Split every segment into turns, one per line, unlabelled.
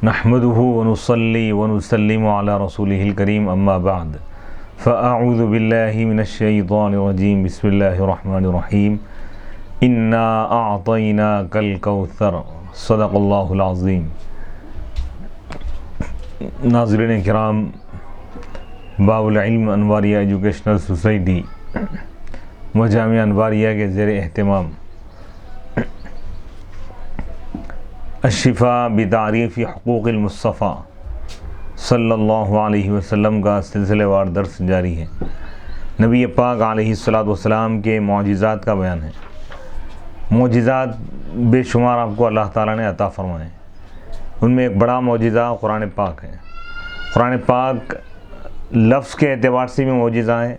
نحمده ونصلي ونسلم على رسوله الكريم اما بعد فاعوذ بالله من الشيطان الرجيم بسم الله الرحمن الرحيم انا اعطيناك الكوثر صدق اللہ العظیم۔ ناظرین کرام، باب العلم انواریہ ایجوکیشنل سوسائٹی و جامعہ انواریہ کے زیر اہتمام الشفاء بتعریف حقوق المصطفیٰ صلی اللہ علیہ وسلم کا سلسلہ وار درس جاری ہے۔ نبی پاک علیہ السلام کے معجزات کا بیان ہے۔ معجزات بے شمار آپ کو اللہ تعالیٰ نے عطا فرمائے، ان میں ایک بڑا معجزہ قرآن پاک ہے۔ قرآن پاک لفظ کے اعتبار سے بھی معجزہ ہے،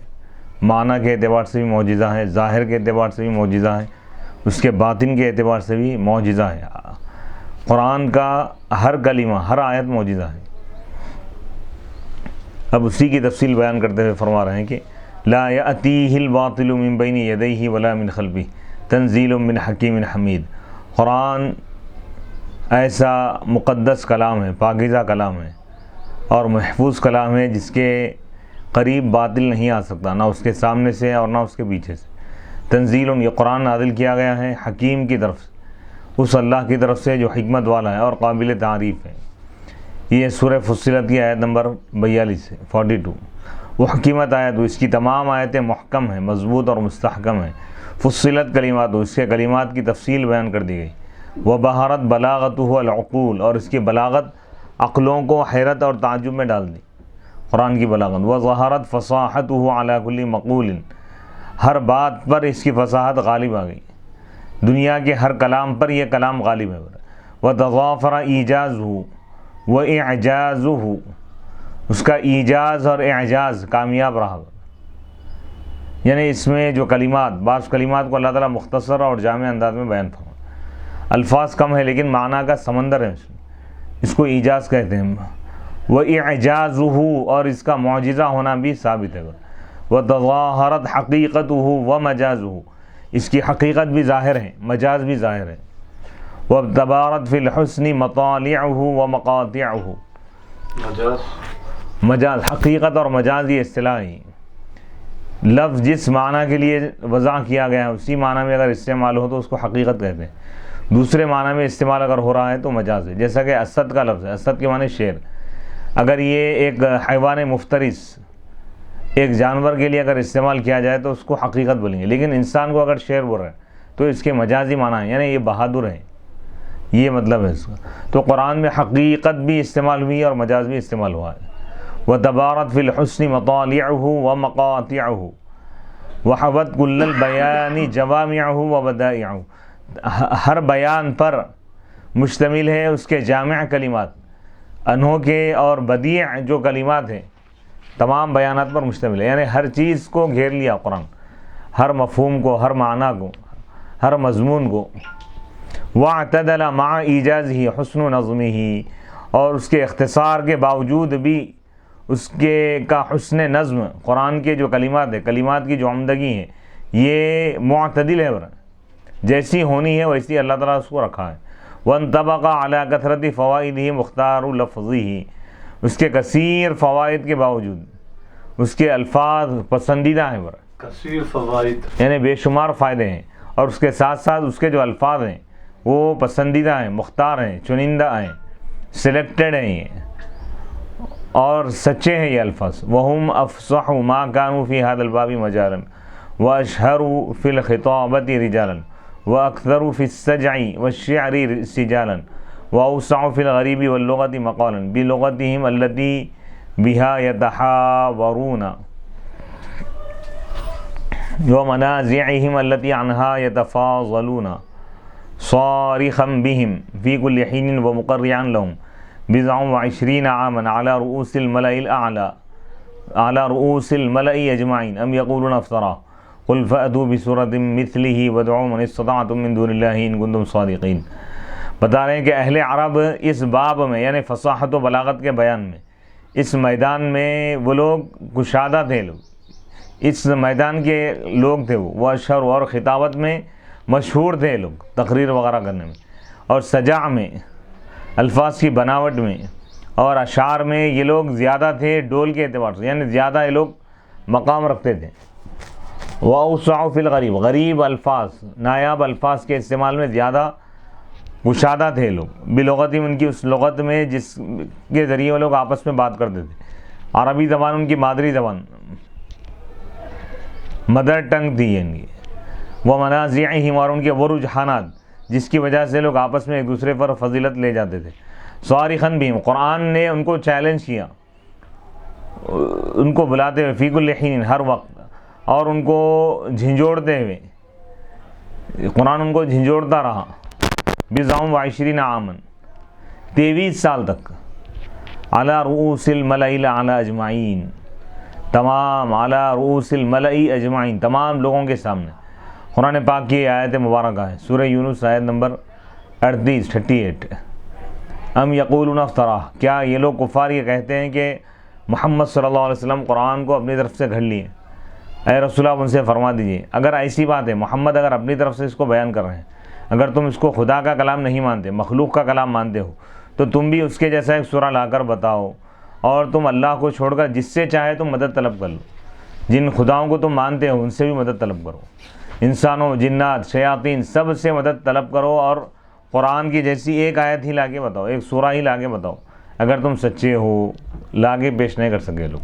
معنی کے اعتبار سے بھی معجزہ ہے، ظاہر کے اعتبار سے بھی معجزہ ہے، اس کے باطن کے اعتبار سے بھی معجزہ ہے۔ قرآن کا ہر کلمہ، ہر آیت معجزہ ہے۔ اب اسی کی تفصیل بیان کرتے ہوئے فرما رہے ہیں کہ لا یأتیہ الباطل من بین یدیہ ولا من خلفہ تنزیل من حکیم حمید۔ قرآن ایسا مقدس کلام ہے، پاکیزہ کلام ہے اور محفوظ کلام ہے جس کے قریب باطل نہیں آ سکتا، نہ اس کے سامنے سے اور نہ اس کے پیچھے سے۔ تنزیل، یہ قرآن نازل کیا گیا ہے حکیم کی طرف سے، اس اللہ کی طرف سے جو حکمت والا ہے اور قابل تعریف ہے۔ یہ سورہ فصلت کی آیت نمبر 42 ہے، 42۔ وہ حکیمت آیت، اس کی تمام آیتیں محکم ہیں، مضبوط اور مستحکم ہیں۔ فصلت کلمات، اس کے کلمات کی تفصیل بیان کر دی گئی۔ وہ بہارت بلاغتہ العقول، اور اس کی بلاغت عقلوں کو حیرت اور تعجب میں ڈال دی، قرآن کی بلاغت۔ وہ ظہرت فصاحتہ علی کل مقول، ہر بات پر اس کی فصاحت غالب آ گئی، دنیا کے ہر کلام پر یہ کلام غالب ہے۔ وتضافر ایجازہ و اعجازہ، اس کا ایجاز اور اعجاز کامیاب رہا، یعنی اس میں جو کلمات، بعض کلمات کو اللہ تعالیٰ مختصر اور جامع انداز میں بیان فرما، الفاظ کم ہے لیکن معنی کا سمندر ہے، اس کو ایجاز کہتے ہیں۔ وہ اعجازہ، اور اس کا معجزہ ہونا بھی ثابت ہے۔ وتظاہرت حقیقتہ و مجازہ، اس کی حقیقت بھی ظاہر ہے، مجاز بھی ظاہر ہے۔ وتبارت فی الحسن مطالعہ و مقاطعہ، مجاز، حقیقت اور مجاز یہ اصطلاح ہے۔ لفظ جس معنی کے لیے وضع کیا گیا ہے اسی معنی میں اگر استعمال ہو تو اس کو حقیقت کہتے ہیں، دوسرے معنی میں استعمال اگر ہو رہا ہے تو مجاز ہے۔ جیسا کہ اسد کا لفظ ہے، اسد کے معنی شیر، اگر یہ ایک حیوان مفترس، ایک جانور کے لیے اگر استعمال کیا جائے تو اس کو حقیقت بولیں گے، لیکن انسان کو اگر شیر بول رہا ہے تو اس کے مجازی معنی ہے، یعنی یہ بہادر ہے، یہ مطلب ہے اس کا۔ تو قرآن میں حقیقت بھی استعمال ہوئی اور مجاز بھی استعمال ہوا ہے۔ وتبارت فی الحسن مطالعہ و مقاطعہ وحوت کل البیان جوامعہ و بدائعہ، ہر بیان پر مشتمل ہے اس کے جامع کلمات، انوکھے اور بدیع جو کلمات ہیں تمام بیانات پر مشتمل ہے، یعنی ہر چیز کو گھیر لیا قرآن، ہر مفہوم کو، ہر معنی کو، ہر مضمون کو۔ واعتدل مع ایجازہ حسن نظمہ، اور اس کے اختصار کے باوجود بھی اس کے کا حسن نظم، قرآن کے جو کلمات ہیں، کلمات کی جو عمدگی ہے یہ معتدل ہے، جیسی ہونی ہے ویسی اللہ تعالیٰ اس کو رکھا ہے۔ وانطبق علی کثرت فوائدہ مختار لفظہ، اس کے کثیر فوائد کے باوجود اس کے الفاظ پسندیدہ ہیں،
کثیر فوائد
یعنی بے شمار فائدے ہیں، اور اس کے ساتھ ساتھ اس کے جو الفاظ ہیں وہ پسندیدہ ہیں، مختار ہیں، چنندہ ہیں، سلیکٹڈ ہیں یہ، اور سچے ہیں یہ الفاظ۔ وہم افصح ما كانوا في هذا الباب مجالا واشهر في الخطابة رجالا واكثر في السجع والشعر سجالا واوسع في الغريب واللغة مقالا بلغتهم التي بها يتحاورون ومنازعهم التي عنها يتفاضلون صارخا بهم في كل حين ومقرعا لهم بضع وعشرين عاما على رؤوس الملأ الأعلى على رؤوس الملأ أجمعين أم يقولون افتراه قل فأتوا بسورة مثله وادعوا من استطعتم من دون الله إن كنتم صادقين۔ بتا رہے ہیں کہ اہل عرب اس باب میں، یعنی فصاحت و بلاغت کے بیان میں، اس میدان میں وہ لوگ کشادہ تھے، لوگ اس میدان کے لوگ تھے، وہ اشہر، اور خطابت میں مشہور تھے لوگ، تقریر وغیرہ کرنے میں، اور سجع میں، الفاظ کی بناوٹ میں اور اشعار میں یہ لوگ زیادہ تھے ڈول کے اعتبار سے، یعنی زیادہ یہ لوگ مقام رکھتے تھے۔ وَأَوْسَعُ فِي الْغَرِيبِ، غریب الفاظ، نایاب الفاظ کے استعمال میں زیادہ گشادہ تھے لوگ، بلغتہم، ان کی اس لغت میں جس کے ذریعے وہ لوگ آپس میں بات کرتے تھے۔ عربی زبان ان کی مادری زبان، مدر ٹنگ تھی ان کی۔ وَمَنَازِعِهِمْ، اور ان کے وہ رجحانات جس کی وجہ سے لوگ آپس میں ایک دوسرے پر فضیلت لے جاتے تھے۔ صارخاً بہم، قرآن نے ان کو چیلنج کیا، ان کو بلاتے ہوئے، فی کل حین، ہر وقت، اور ان کو جھنجھوڑتے ہوئے، قرآن ان کو جھنجھوڑتا رہا۔ بضعم وعشرین عاماً، 23 سال تک، علی رؤوس الملأ الاعلی اجمعین، تمام علی رؤوس الملأ اجمعین، تمام لوگوں کے سامنے۔ قرآن پاک کی آیت مبارکہ ہے، سورہ یونس آیت نمبر 38۔ ام یقولون افتراہ، کیا یہ لوگ کفار یہ کہتے ہیں کہ محمد صلی اللہ علیہ وسلم قرآن کو اپنی طرف سے گھڑ لیے؟ اے رسول آپ ان سے فرما دیجئے، اگر ایسی بات ہے، محمد اگر اپنی طرف سے اس کو بیان کر رہے ہیں، اگر تم اس کو خدا کا کلام نہیں مانتے، مخلوق کا کلام مانتے ہو، تو تم بھی اس کے جیسا ایک سورہ لا کر بتاؤ، اور تم اللہ کو چھوڑ کر جس سے چاہے تم مدد طلب کر لو، جن خداؤں کو تم مانتے ہو ان سے بھی مدد طلب کرو، انسانوں، جنات، شیاطین، سب سے مدد طلب کرو، اور قرآن کی جیسی ایک آیت ہی لا کے بتاؤ، ایک سورہ ہی لا کے بتاؤ، اگر تم سچے ہو۔ لا کے پیش نہیں کر سکے لوگ،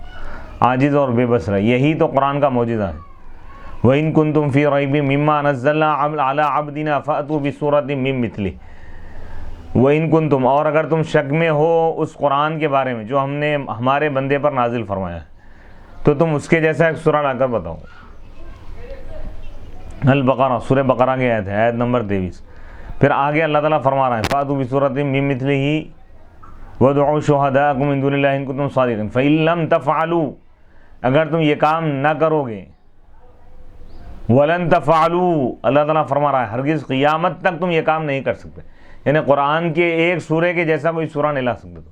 عاجز اور بے بس رہے، یہی تو قرآن کا معجزہ ہے۔ وَإِن كُنتُمْ فِي رَيْبٍ مِّمَّا نَزَّلْنَا عَلَىٰ عَبْدِنَا فَأْتُوا بِسُورَةٍ مِّن مِّثْلِهِ، وَإِن كُنتُمْ، اور اگر تم شک میں ہو اس قرآن کے بارے میں جو ہم نے ہمارے بندے پر نازل فرمایا ہے، تو تم اس کے جیسا ایک سورہ لا کر بتاؤ۔ البقرہ، سورہ بقرہ کی آیت ہے، آیت نمبر 23۔ پھر آگے اللہ تعالیٰ فرما رہا ہے، فَأْتُوا بِسُورَةٍ مِّن مِّثْلِهِ وَادْعُوا شُهَدَاءَكُم مِّن دُونِ اللَّهِ إِن كُنتُمْ صَادِقِينَ فَإِن لَّمْ تَفْعَلُوا، اگر تم یہ کام نہ کرو گے، وَلَن تَفْعَلُوا، اللہ تعالیٰ فرما رہا ہے ہرگز قیامت تک تم یہ کام نہیں کر سکتے، یعنی قرآن کے ایک سورے کے جیسا کوئی سورہ نہیں لا سکتے تم۔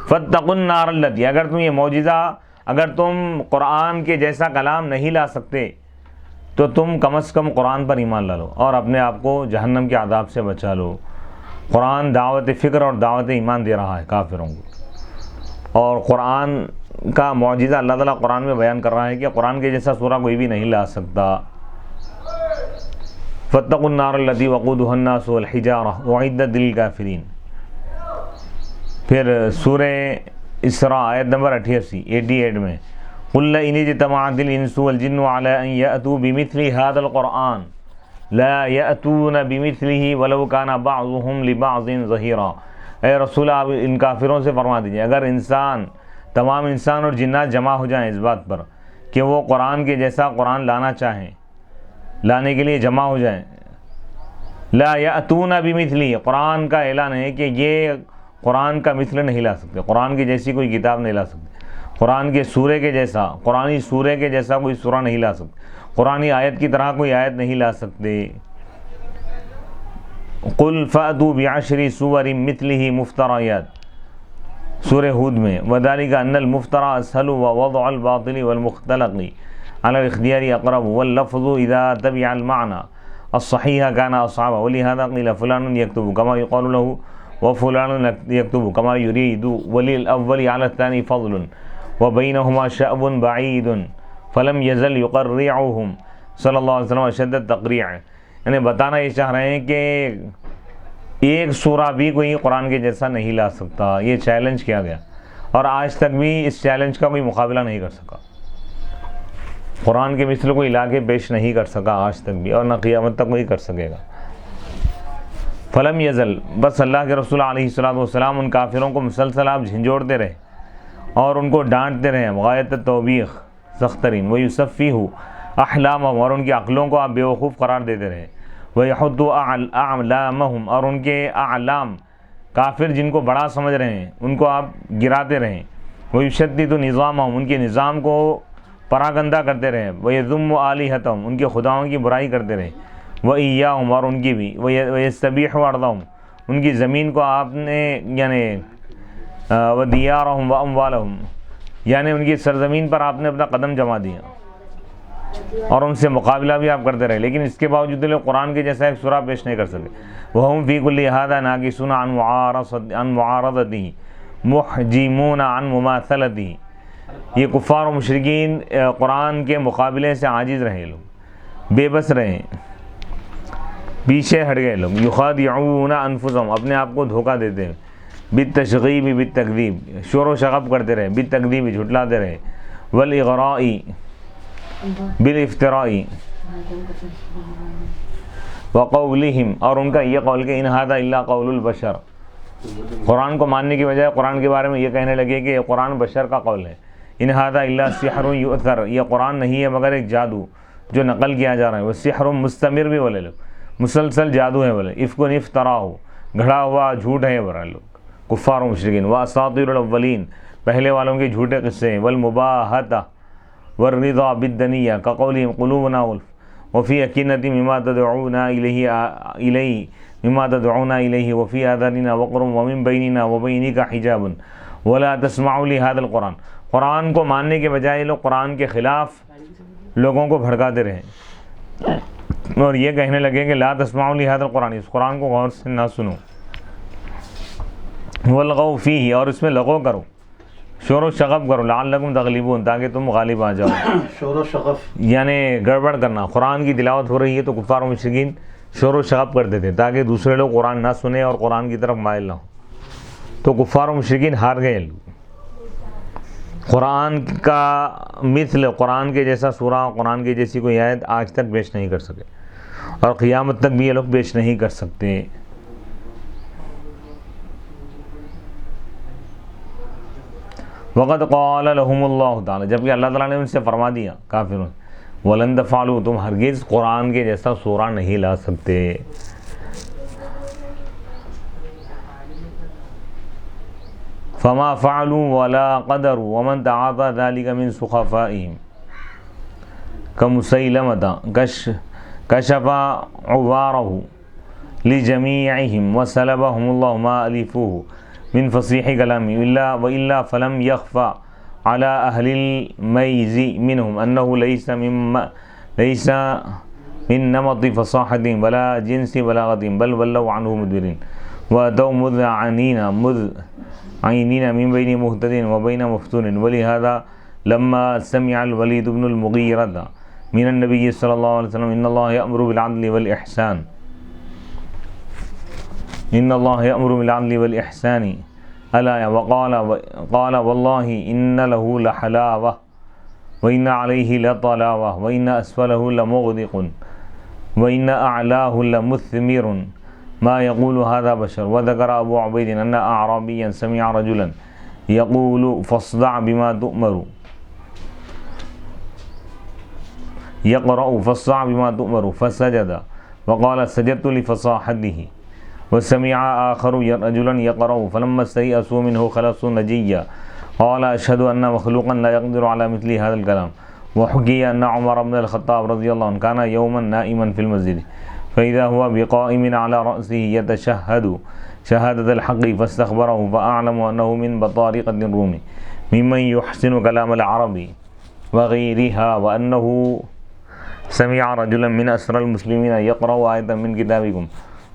فَاتَّقُوا النَّارَ الَّتِي، اگر تم یہ معجزہ، اگر تم قرآن کے جیسا کلام نہیں لا سکتے تو تم کم از کم قرآن پر ایمان لا لو اور اپنے آپ کو جہنم کے عذاب سے بچا لو۔ قرآن دعوت فکر اور دعوت ایمان دے رہا ہے کافروں کو، اور قرآن کا معجزہ اللہ تعالیٰ قرآن میں بیان کر رہا ہے کہ قرآن کے جیسا سورہ کوئی بھی نہیں لا سکتا۔ فَاتَّقُوا النَّارَ الَّتِي وَقُودُهَا النَّاسُ وَالْحِجَارَةُ أُعِدَّتْ لِلْكَافِرِينَ۔ پھر سورہ اسراء آیت نمبر 88 میں، قُلْ إِنِ اجْتَمَعَتِ الْإِنسُ وَالْجِنُّ عَلَىٰ أَن يَأْتُوا بِمِثْلِ هَٰذَا الْقُرْآنِ لَا يَأْتُونَ بِمِثْلِهِ وَلَوْ كَانَ بَعْضُهُمْ لِبَعْضٍ ظَهِيرًا۔ اے رسول آپ ان کافروں سے فرما دیجیے، اگر تمام انسان اور جنات جمع ہو جائیں اس بات پر کہ وہ قرآن کے جیسا قرآن لانا چاہیں، لانے کے لیے جمع ہو جائیں، لا یأتون بمثلہ، قرآن کا اعلان ہے کہ یہ قرآن کا مثل نہیں لا سکتے، قرآن کی جیسی کوئی کتاب نہیں لا سکتے، قرآن کے سورے کے جیسا، قرآنی سورے کے جیسا کوئی سورہ نہیں لا سکتے، قرآنی آیت کی طرح کوئی آیت نہیں لا سکتے۔ قل فأتوا بعشر سور مثلہ مفتریات، سورہ ہود میں، وذلك ان المفترى اسهل ووضع الباطل والمختلق على الاختيار اقرب واللفظ اذا تبع المعنى الصحيح كان اصعب ولهذا قيل فلان يكتب كما يقال له وفلان يكتب كما يريد وللأول على الثاني فضل وبينهما شأب بعيد فلم يزل يقرعهم صلی اللہ علیہ وسلم اشد التقریع، یعنی بتانا یہ چاہ رہے ہیں کہ ایک سورہ بھی کوئی قرآن کے جیسا نہیں لا سکتا، یہ چیلنج کیا گیا، اور آج تک بھی اس چیلنج کا کوئی مقابلہ نہیں کر سکا، قرآن کے مثل کوئی لا کے پیش نہیں کر سکا آج تک بھی، اور نہ قیامت تک کوئی کر سکے گا۔ فلم یزل، بس اللہ کے رسول علیہ الصلوۃ والسلام ان کافروں کو مسلسل آپ جھنجھوڑتے رہے اور ان کو ڈانٹتے رہے غایت التوبیخ، سخت ترین، ویصفیہ احلامہم، اور ان کی عقلوں کو آپ بیوقوف قرار دیتے رہے، ویحد اعلامہم، اور ان کے اعلام، کافر جن کو بڑا سمجھ رہے ہیں ان کو آپ گراتے رہیں، ویشدد نظامہم، ان کے نظام کو پراگندہ کرتے رہے، ویذم آلہتہم، ان کے خداؤں کی برائی کرتے رہے، وإیاہم، اور ان کی بھی، ویستبیح ارضہم، ان کی زمین کو آپ نے، یعنی ودیارہم واموالہم، یعنی ان کی سرزمین پر آپ نے اپنا قدم جما دیا، اور ان سے مقابلہ بھی آپ کرتے رہے، لیکن اس کے باوجود لوگ قرآن کے جیسا ایک سورہ پیش نہیں کر سکے. وَهُمْ فِي كُلِّ هَذَا نَاقِصُونَ عَنْ مُعَارَضَتِهِ مُحْجِمُونَ عَنْ مُمَاثَلَتِهِ. یہ کفار و مشرکین قرآن کے مقابلے سے عاجز رہے، لوگ بے بس رہے، پیچھے ہٹ گئے لوگ. یخادعون انفسهم، اپنے آپ کو دھوکہ دیتے ہیں، بالتشغیب بالتکذیب، شور و شغب کرتے رہے، بالتکذیب جھٹلاتے رہے، والاغراء بالافتراء، وقولہم، اور ان کا یہ قول کہ ان ھذا الا قول البشر. قرآن کو ماننے کی بجائے قرآن کے بارے میں یہ کہنے لگے کہ یہ قرآن بشر کا قول ہے. ان ھذا الا سحر یؤثر، یہ قرآن نہیں ہے مگر ایک جادو جو نقل کیا جا رہا ہے. وہ سحر مستمر بھی بولے لوگ، مسلسل جادو ہے بولے. افک افتراہ، گھڑا ہوا جھوٹ ہے بولے لوگ کفار و مشرکین. واساطیر الاولین، پہلے والوں کے جھوٹے قصے ہیں. والمباہتہ والرضا بالدنیہ کقولہم قلوبنا غلف وفی اکنۃ مما تدعونا الیہ وفی آذاننا وقر ومن بیننا وبینک حجاب ولا تسمع لہذا القرآن. قرآن کو ماننے کے بجائے لوگ قرآن کے خلاف لوگوں کو بھڑکاتے رہے اور یہ کہنے لگے کہ لا تسمعوا لہذا القرآن، اس قرآن کو غور سے نہ سنو. والغوا فیہ، اور اس میں لغو کرو، شور و شغب کرو، لعلکم تغلبون، تاکہ تم غالب آ جاؤ.
شور و شغف
یعنی گڑبڑ کرنا. قرآن کی تلاوت ہو رہی ہے تو کفار و مشرکین شور و شغب کرتے تھے تاکہ دوسرے لوگ قرآن نہ سنیں اور قرآن کی طرف مائل نہ ہوں. تو کفار و مشرکین ہار گئے. قرآن کا مثل، قرآن کے جیسا سورہ، قرآن کی جیسی کوئی آیت آج تک پیش نہیں کر سکے اور قیامت تک بھی یہ لوگ پیش نہیں کر سکتے. وقد قال لهم اللہ تعالی، جبکہ اللہ تعالیٰ نے ان سے فرما دیا کافروں، ولن تفعلوا، تم ہرگز قرآن کے جیسا سورہ نہیں لا سکتے. فما فعلوا ولا قدروا ومن تعاطى ذلك من سخفائهم كمسيلمة كشف عواره لجميعهم وسلبهم الله ما ألفوه من فصيح كلامه وإلا فلم يخفى على أهل الميز منهم أنه ليس من نمط فصاحتهم ولا جنس بلاغتهم بل ولوا عنه مدبرين وأتوا مذعنين من بين مهتدين وبين مفتون. ولهذا لما سمع الوليد بن المغيرة من النبي صلى الله عليه وسلم إن الله يأمر بالعدل والإحسان ألا وقال والله إن له لحلاوة وإن عليه لطلاوة وإن أسفله لمغدق وإن أعلاه لمثمر ما يقول هذا بشر. وذكر أبو عبيد أن أعرابيا سمع رجلا يقول فاصدع بما تؤمر فسجد وقال سجدت لفصاحته. وسمع آخر رجلا يقرأ فلما استيأسوا منه خلصوا نجيا قال أشهد أن مخلوقا لا يقدر على مثل هذا الكلام. وحكي أن عمر بن الخطاب رضي الله عنه كان يوما نائما في المسجد فإذا هو بقائم على رأسه يتشهد شهادة الحق فاستخبره فأعلم أنه من بطارقة الروم ممن يحسن كلام العرب وغيرها وأنه سمع رجلا من أسرى المسلمين يقرأ آية من كتابكم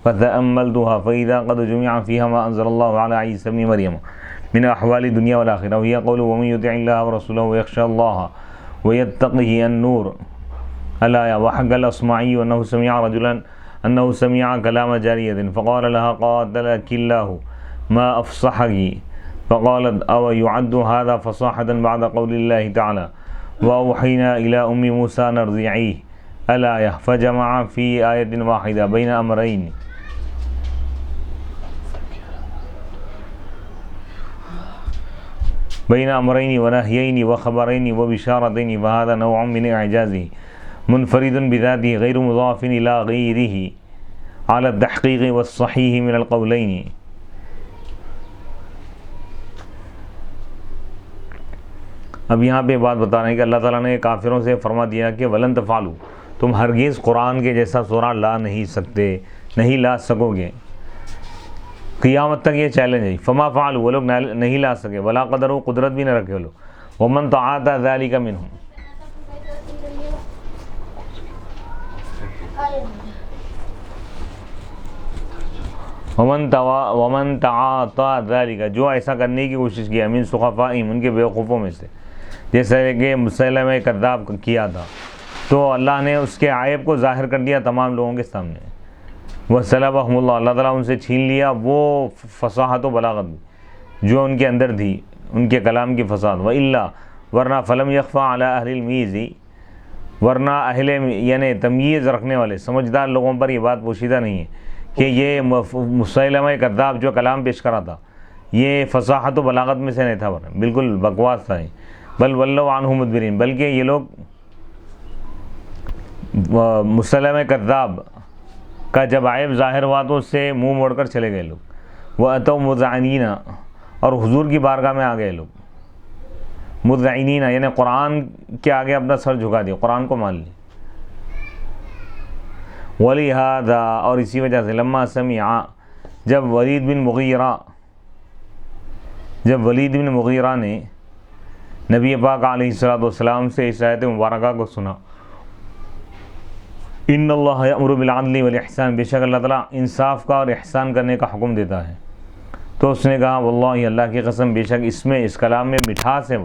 فتأملتها فإذا قد جمع فيها ما أنزل الله على عيسى بن مريم من أحوال الدنيا والآخرة وهي قوله ومن يطع الله ورسوله ويخشى الله ويتقه النور الآية. وحكى الأصمعي أنه سمع كلام جارية فقال لها قاتلك الله ما أفصحك فقالت أو يعد هذا فصاحة بعد قول الله تعالى وأوحينا إلى أم موسى أن ارضعيه الآية. فجمع في آية واحدة بين أمرين ونهيين وخبرين وبشارتين فهذا نوع من إعجازه منفرد بذاته غير مضاف إلى غيره على التحقيق والصحيح من القولين. اب یہاں پہ بات بتا رہے ہیں کہ اللہ تعالیٰ نے کافروں سے فرما دیا کہ ولن تفعلوا، تم ہرگز قرآن کے جیسا سورہ لا نہیں سکتے، نہیں لا سکو گے. قیامت تک یہ چیلنج ہے. فما فعلوا، وہ لوگ نہیں لا سکے. ولا قدروا، قدرت بھی نہ رکھے وہ لوگ. ومن تعاطى ذلك منهم، ومن تعاطى ذلك، جو ایسا کرنے کی کوشش کیا، من سخفائهم، ان کے بیوقوفوں میں سے، جیسے کہ مسیلمہ کذاب کیا تھا، تو اللہ نے اس کے عیب کو ظاہر کر دیا تمام لوگوں کے سامنے. وَسَلَبَهُمُ اللَّهُ، اللہ تعالیٰ ان سے چھین لیا وہ فصاحت و بلاغت جو ان کے اندر تھی، ان کے کلام کی فصاحت. وَإِلَّا، ورنہ فَلَمْ يَخْفَى عَلَىٰ أَهْلِ الْمِيزِ، ورنہ اہل یعنی تمیز رکھنے والے سمجھدار لوگوں پر یہ بات پوشیدہ نہیں ہے کہ یہ مسیلمہ کذاب جو کلام پیش کرا تھا یہ فصاحت و بلاغت میں سے نہیں تھا، بالکل بکواس تھا. بل ولوا عنہ مدبرین، بلکہ یہ لوگ مسیلمہ کذاب کا جب عیب ظاہر ہوا تو اس سے منہ موڑ کر چلے گئے لوگ. وَأَتَوْا مُذْعِنِينَ، اور حضور کی بارگاہ میں آ گئے لوگ. مذعنین یعنی قرآن کے آگے اپنا سر جھکا دیا، قرآن کو مان لی. وَلِهَذَا، اور اسی وجہ سے، لما سمع، جب ولید بن مغیرہ نے نبی پاک علیہ الصلوۃ سے اس آیت مبارکہ کو سنا، ان اللہ یأمر بالعدل والاحسان، بے شک اللہ تعالیٰ انصاف کا اور احسان کرنے کا حکم دیتا ہے، تو اس نے کہا واللہ، اللہ کی قسم، بے شک اس کلام میں مٹھاس ہے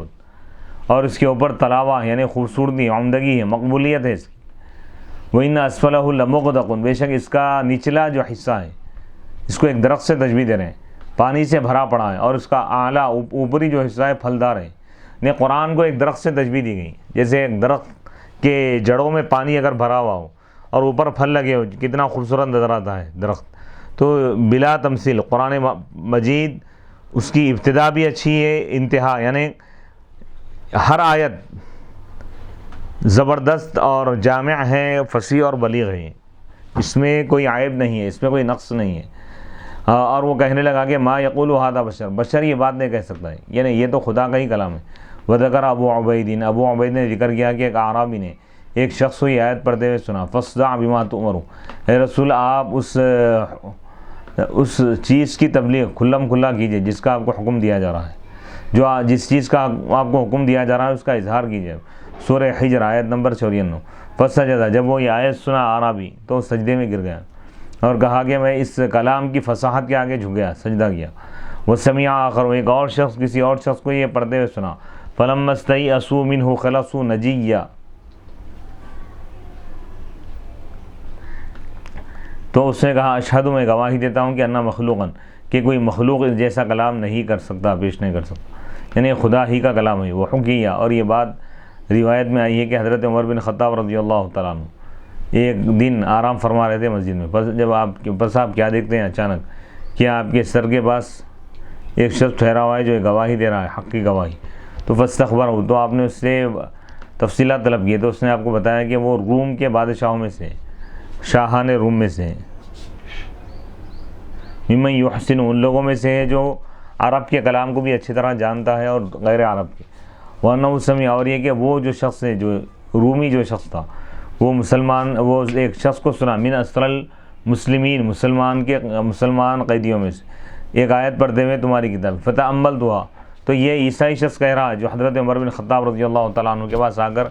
اور اس کے اوپر تلاوہ یعنی خوبصورتی، عمدگی ہے، مقبولیت ہے اس کی. وَإِنَّ أَسْفَلَهُ لَمُغْدَقٌ، بے شک اس کا نچلا جو حصہ ہے، اس کو ایک درخت سے تشبیہ دے رہے ہیں، پانی سے بھرا پڑا ہے، اور اس کا اعلیٰ اوپری جو حصہ ہے پھلدار ہے. نے قرآن کو ایک درخت سے تشبیہ دی گئی، جیسے ایک درخت کے جڑوں میں پانی اگر بھرا ہوا ہو اور اوپر پھل لگے ہو، کتنا خوبصورت نظر آتا ہے درخت. تو بلا تمثیل قرآن مجید، اس کی ابتدا بھی اچھی ہے، انتہا یعنی ہر آیت زبردست اور جامع ہے، فصیح اور بلیغ ہے، اس میں کوئی عیب نہیں ہے، اس میں کوئی نقص نہیں ہے. اور وہ کہنے لگا کہ ما یقول ھذا بشر یہ بات نہیں کہہ سکتا ہے، یعنی یہ تو خدا کا ہی کلام ہے. وذکر ابو عبید، ابو عبید نے ذکر کیا کہ ایک اعرابی نے ایک شخص کو یہ آیت پڑھتے ہوئے سنا، فاصدع بما تؤمر، اے رسول آپ اس چیز کی تبلیغ کھلم کھلا کیجئے جس کا آپ کو حکم دیا جا رہا ہے، جس چیز کا آپ کو حکم دیا جا رہا ہے اس کا اظہار کیجئے. سورہ حجر آیت نمبر 94. فسجد، جب وہ یہ آیت سنا اعرابی تو سجدے میں گر گیا اور کہا کہ میں اس کلام کی فصاحت کے آگے جھک گیا، سجدہ کیا. وہ سمع آخر، ایک اور شخص کسی اور شخص کو یہ پڑھتے ہوئے سنا، فلما استيئسوا منه خلصوا نجيا، تو اس نے کہا اشہد، میں گواہی دیتا ہوں کہ انا مخلوقاً، کہ کوئی مخلوق جیسا کلام نہیں کر سکتا، پیش نہیں کر سکتا، یعنی خدا ہی کا کلام ہے. وہ حکیہ، اور یہ بات روایت میں آئی ہے کہ حضرت عمر بن خطاب رضی اللہ تعالیٰ عنہ ایک دن آرام فرما رہے تھے مسجد میں. بس آپ کیا دیکھتے ہیں اچانک کہ آپ کے سر کے پاس ایک شخص ٹھہرا ہوا ہے جو گواہی دے رہا ہے، حق کی گواہی. تو فاستخبرہ، تو آپ نے اس سے تفصیلات طلب کی، تو اس نے آپ کو بتایا کہ وہ روم کے بادشاہوں میں سے، شاہان روم میں سے، ممن یحسن، ان لوگوں میں سے ہے جو عرب کے کلام کو بھی اچھی طرح جانتا ہے اور غیر عرب کے. وَأَنَّهُ سَمِعَ، اور یہ کہ وہ جو شخص ہے، جو رومی جو شخص تھا، وہ وہ ایک شخص کو سنا، من اسر المسلمین، مسلمان قیدیوں میں سے، ایک آیت پڑھتے ہوئے تمہاری کتاب. فتأملتها، تو یہ عیسائی شخص کہہ رہا ہے جو حضرت عمر بن خطاب رضی اللہ تعالیٰ عنہ کے پاس آ کر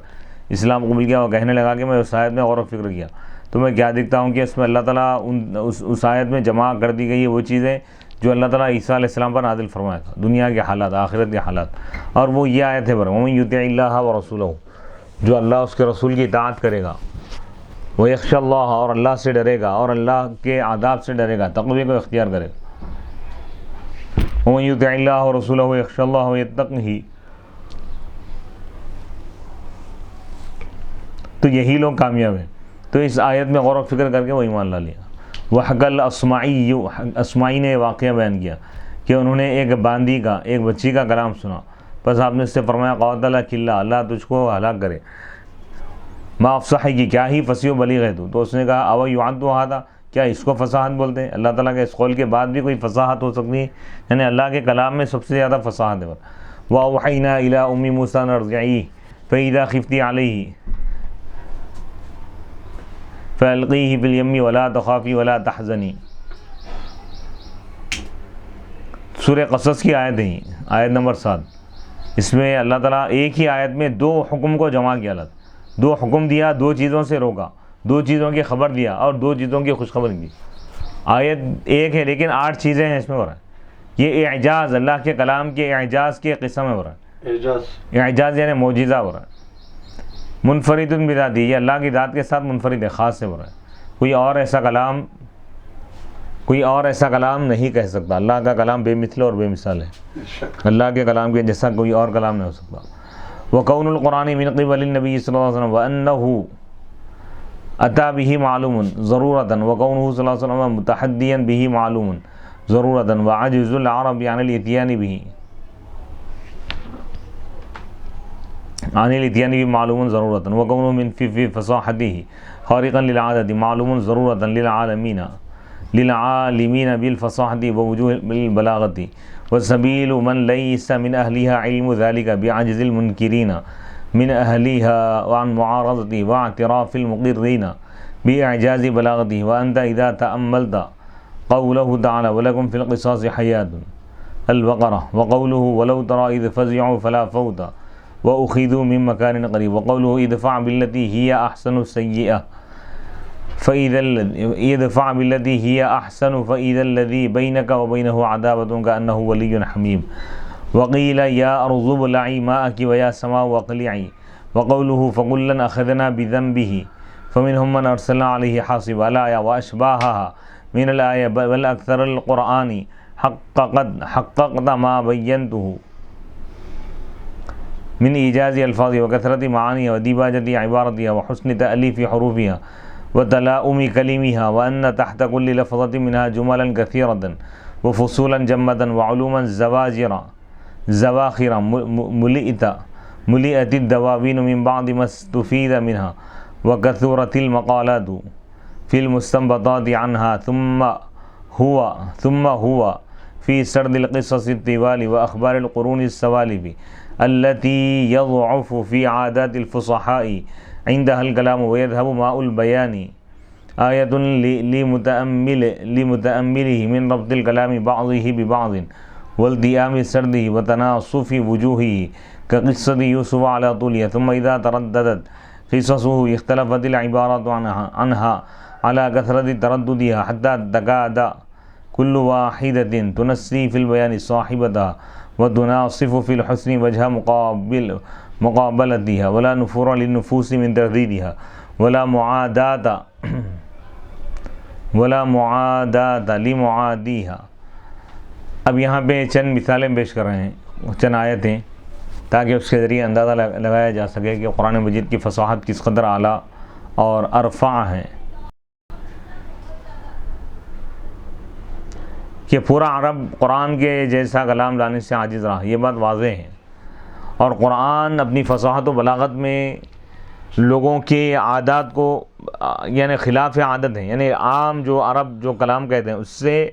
اسلام قبول کیا. وہ کہنے لگا کہ میں اس آیت میں غور و فکر کیا تو میں کیا دیکھتا ہوں کہ اس میں اللہ تعالیٰ اس آیت میں جمع کر دی گئی ہے وہ چیزیں جو اللہ تعالیٰ عیسیٰ علیہ السلام پر نازل فرمایا تھا، دنیا کے حالات، آخرت کے حالات. اور وہ یہ آیت ہے وَمَن یُطِعِ اللَّهَ وَرَسُولَهُ، جو اللہ اس کے رسول کی اطاعت کرے گا، وَيَخْشَى اللَّهَ، اور اللہ سے ڈرے گا اور اللہ کے آداب سے ڈرے گا، تقوی کو اختیار کرے گا. وَمَن یُطِعِ اللَّهَ وَرَسُولَهُ وَيَخْشَى اللَّهَ وَيَتَّقْهِ، تو یہی لوگ کامیاب ہیں. تو اس آیت میں غور و فکر کر کے وہ ایمان لا لیا. وحق الاسمعی نے واقعہ بیان کیا کہ انہوں نے ایک باندی کا، ایک بچی کا کلام سنا، بس آپ نے اس سے فرمایا قاتلک اللہ، اللہ تجھ کو ہلاک کرے. ما افصحی کی، کیا ہی فصیح و بلیغ ہے تو اس نے کہا او یعد ھذا، کیا اس کو فصاحت بولتے ہیں؟ اللہ تعالیٰ کے اس قول کے بعد بھی کوئی فصاحت ہو سکتی ہے؟ یعنی اللہ کے کلام میں سب سے زیادہ فصاحت ہے. واوحینا الی ام موسیٰ ان ارضعیہ فاذا خفتی علیہ فَأَلْقِيهِ فِي الْيَمِّ وَلَا تَخَافِي وَلَا تَحْزَنِي. سورہ قصص کی آیت ہے، آیت نمبر 7. اس میں اللہ تعالیٰ ایک ہی آیت میں دو حکم کو جمع کیا، دو حکم دیا، دو چیزوں سے روکا، دو چیزوں کی خبر دیا اور دو چیزوں کی خوشخبری دی. آیت ایک ہے لیکن 8 چیزیں ہیں اس میں ہو رہا ہے. یہ اعجاز، اللہ کے کلام کے اعجاز کی قسم ہے ہو رہا ہے. اعجاز یعنی معجزہ ہو رہا ہے. منفرد بذاتہ، یہ اللہ کی ذات کے ساتھ منفرد ہے، خاص سے ہو رہا ہے. کوئی اور ایسا کلام نہیں کہہ سکتا. اللہ کا کلام بے مثل اور بے مثال ہے. اللہ کے کلام کے جیسا کوئی اور کلام نہیں ہو سکتا. وَقَوْنُ الْقُرْآنِ مِنْ قِبَلِ النَّبِيِّ صلی اللہ علیہ وسلم وَأَنَّهُ أَتَى بِهِ مَعْلُومٌ ضَرُورَةً وَقَوْنُهُ صلی اللہ علیہ وسلم مُتَحَدِّيًا بِهِ مَعْلُومٌ ضَرُورَةً وَعَجْزُ الْعَرَبِ عَنِ الْإِتْيَانِ بِهِ معلوم ضرورة وكونه من في فصاحته خارقا للعادة معلوم ضرورة للعالمين بالفصاحة ووجوه بالبلاغة وسبيل من ليس من أهلها علم ذلك بعجز المنكرين من أهلها وعن معارضته واعتراف المقرين بإعجاز بلاغته. وأنت إذا تأملت قوله تعالى ولكم في القصاص حياة البقرة وقوله ولو ترى إذ فزعوا فلا فوت وأخذوا من مكان قريب وقوله ادفع بالتي هي أحسن السيئة فإذا الذي بينك وبينه عداوة كأنه ولي حميم. وقيل يا أرض ابلعي ماءك ويا سماء واقلعي وقوله فكلا أخذنا بذنبه فمنهم من أرسلنا عليه حاصبا الآية وأشباهها من الآية بل أكثر القرآن حققت ما بينته من إيجاز الفاظ وكثرة معانيها وديباجة عبارتها وحسن تأليف حروفها وتلاؤم كلمها وأن تحت كل لفظة منها جملا كثيرة وفصولا جمة وعلوما زواخر ملئت الدواوين من بعض ما استفيد منها وكثرت المقالات في المستنبطات عنها ثم هو في سرد القصص الطوال وأخبار القرون السوالف التي يضعف في عادات الفصحاء عندها الكلام ويذهب ماء البيان آية لمتأمله من ربط الكلام بعضه ببعض والتئام سرده وتناصف وجوهه كقصة يوسف على طولها. ثم إذا ترددت قصصه اختلفت العبارات عنها على كثرة ترددها حتى تكاد كل واحدة تنسي في البيان صاحبتها وتناصف في الحسن وجه مقابلتها ولا نفور للنفوس من ترديدها ولا معاداة لمعاديها. اب یہاں پہ چند مثالیں پیش کر رہے ہیں، چند آیتیں، تاکہ اس کے ذریعے اندازہ لگایا جا سکے کہ قرآن مجید کی فصاحت کس قدر اعلیٰ اور ارفع ہیں. کہ پورا عرب قرآن کے جیسا کلام لانے سے عاجز رہا، یہ بات واضح ہے. اور قرآن اپنی فصاحت و بلاغت میں لوگوں کے عادات کو یعنی خلاف عادت ہے، یعنی عام جو عرب جو کلام کہتے ہیں اس سے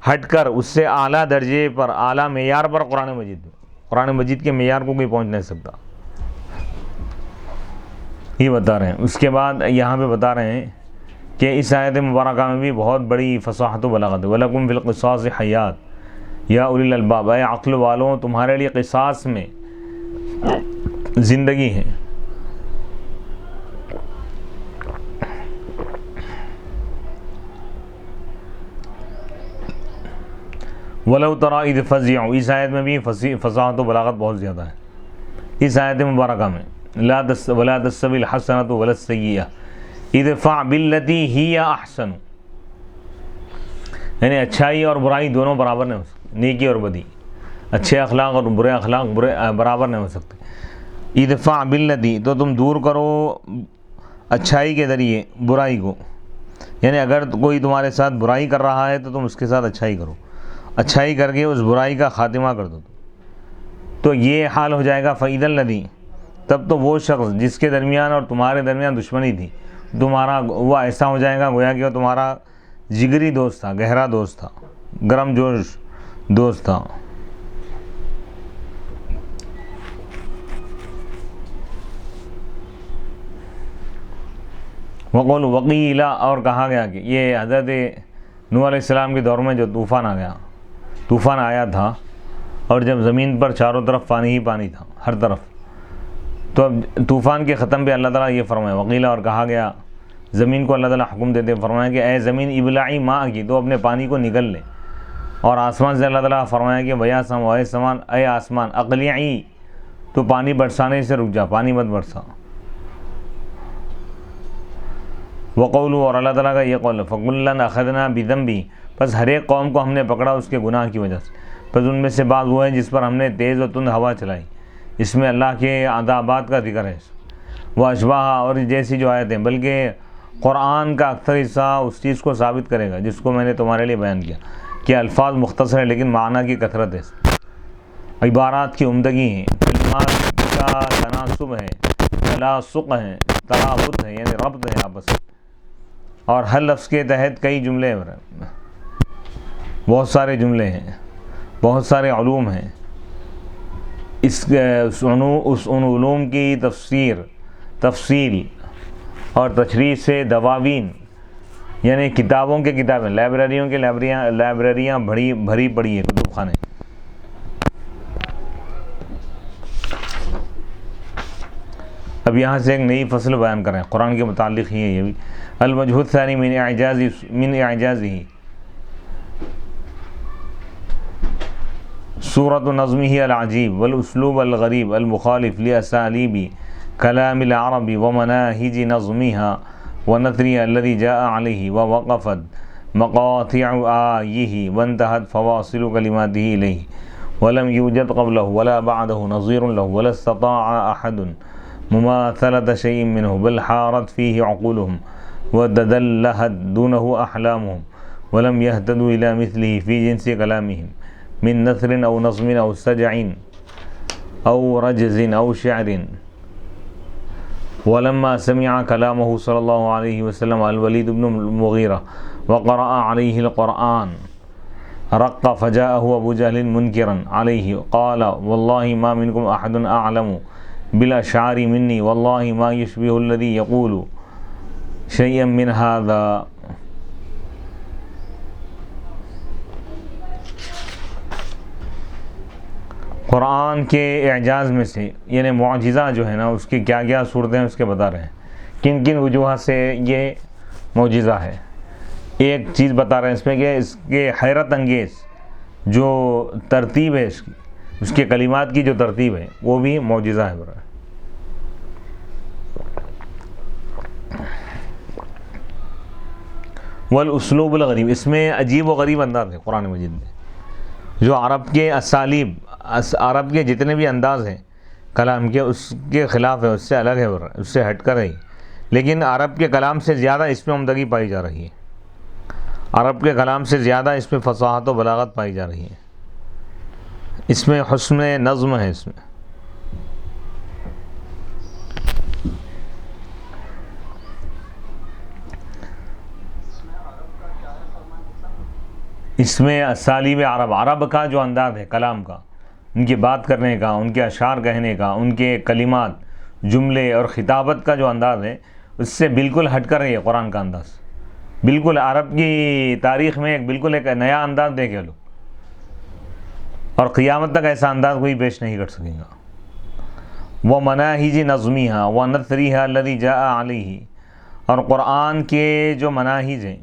ہٹ کر اس سے اعلیٰ درجے پر، اعلیٰ معیار پر قرآن مجید کے معیار کو کوئی پہنچ نہیں سکتا. یہ بتا رہے ہیں. اس کے بعد یہاں پہ بتا رہے ہیں کہ اس آیت مبارکہ میں بھی بہت بڑی فصاحت و بلاغت ہے. وَلَكُمْ فِي الْقِصَاصِ حَيَاتٌ یا اولی الالباب، اے عقل والوں تمہارے لیے قصاص میں زندگی ہے. وَلَوْ تَرَى إِذْ فَزِعُوا، اس آیت میں بھی فصاحت و بلاغت بہت زیادہ ہے. اس آیت مبارکہ میں وَلَا تَسْتَوِي الْحَسَنَةُ وَلَا السَّيِّئَةُ ادفع باللتی ہی احسن، یعنی اچھائی اور برائی دونوں برابر نہیں ہو سکتے، نیکی اور بدی، اچھے اخلاق اور برے اخلاق برابر نہیں ہو سکتے. ادفع باللتی، تو تم دور کرو اچھائی کے ذریعے برائی کو، یعنی اگر کوئی تمہارے ساتھ برائی کر رہا ہے تو تم اس کے ساتھ اچھائی کرو، اچھائی کر کے اس برائی کا خاتمہ کر دو. تو یہ حال ہو جائے گا فإذا الذی، تب تو وہ شخص جس کے درمیان اور تمہارے درمیان دشمنی تھی، تمہارا وہ ایسا ہو جائے گا گویا کہ وہ تمہارا جگری دوست تھا، گہرا دوست تھا، گرم جوش دوست تھا. وقیل، اور کہا گیا کہ یہ حضرت نوح علیہ السلام کے دور میں جو طوفان آیا تھا، اور جب زمین پر چاروں طرف پانی ہی پانی تھا ہر طرف، تو اب طوفان کے ختم پہ اللہ تعالیٰ یہ فرمایا وقیل، اور کہا گیا زمین کو اللہ تعالیٰ حکم دیتے فرمایا کہ اے زمین ابلعی ماء کی، تو اپنے پانی کو نگل لے. اور آسمان سے اللہ تعالیٰ فرمایا کہ ویا سمان اے آسمان اقلعی، تو پانی برسانے سے رک جا، پانی مت برسا. وقولو، اور اللہ تعالیٰ کا یہ قول ہے فَكُلًّا أَخَذْنَا بِذَنبِهِ، بس ہر ایک قوم کو ہم نے پکڑا اس کے گناہ کی وجہ سے. بس ان میں سے بعض وہ ہیں جس پر ہم نے تیز و تند ہوا چلائی. اس میں اللہ کے عذابات کا ذکر ہے. وہ اشباہ اور جیسی جو آیتیں، بلکہ قرآن کا اکثر حصہ اس چیز کو ثابت کرے گا جس کو میں نے تمہارے لیے بیان کیا کہ الفاظ مختصر ہیں لیکن معنی کی کثرت ہے، عبارات کی عمدگی ہے، کلمات کا تناسب ہے، تلاصق ہے، ترابط ہے، یعنی ربط ہے آپس میں، اور ہر لفظ کے تحت کئی جملے ہیں، بہت سارے جملے ہیں، بہت سارے علوم ہیں. اس ان علوم کی تفصیل اور تشریح سے دواوین، یعنی کتابوں کے کتابیں، لائبریریوں کے لائبریریاں بھری پڑی ہیں، کتب خانے. اب یہاں سے ایک نئی فصل بیان کریں قرآن کے متعلق ہی ہے یہ بھی. الوجہ الثانی من اعجازہ صورت نظمہ العجیب والاسلوب الغریب المخالف لاسالیب کلام العرب ومناہج نظمها ونثرها الذي جاء عليه ووقفت مقاطع آیہ وانتهت فواصل کلماته الیہ ولم یوجد قبله ولا بعده نظیر له ولا استطاع احد مماثلة شيء منه بل حارت فيه عقولهم وتدلهت دونه أحلامهم ولم يهتدوا إلى مثله في جنس كلامهم من نثر أو نظم أو سجع أو رجز أو شعر. ولما سمع كلامه صلى الله عليه وسلم الوليد بن المغيرة وقرأ عليه القرآن رق فجاءه أبو جهل منكرا عليه قال والله ما منكم أحد أعلم بالاشعار منی واللہ ما یشبہ الذی یقول شیئا من هذا. قرآن کے اعجاز میں سے، یعنی معجزہ جو ہے نا، اس کی کیا کیا صورتیں اس کے بتا رہے ہیں، کن کن وجوہات سے یہ معجزہ ہے. ایک چیز بتا رہے ہیں اس میں کہ اس کے حیرت انگیز جو ترتیب ہے اس کے کلمات کی جو ترتیب ہے وہ بھی معجزہ ہے. والاسلوب الغریب، اس میں عجیب و غریب انداز ہے قرآن مجید میں، جو عرب کے اسالیب، عرب کے جتنے بھی انداز ہیں کلام کے، اس کے خلاف ہے، اس سے الگ ہے، اس سے ہٹ کر ہے. لیکن عرب کے کلام سے زیادہ اس میں عمدگی پائی جا رہی ہے، عرب کے کلام سے زیادہ اس میں فصاحت و بلاغت پائی جا رہی ہے، اس میں حسن نظم ہے. اس میں اسالیب عرب کا جو انداز ہے کلام کا، ان کی بات کرنے کا، ان کے اشعار کہنے کا، ان کے کلمات، جملے اور خطابت کا جو انداز ہے، اس سے بالکل ہٹ کر ہے یہ قرآن کا انداز. بالکل عرب کی تاریخ میں بالکل ایک نیا انداز دیکھے لو، اور قیامت تک ایسا انداز کوئی پیش نہیں کر سکے گا. ومناہج نظمها ونثرها الذي جاء علیہ، اور قرآن کے جو مناہج ہیں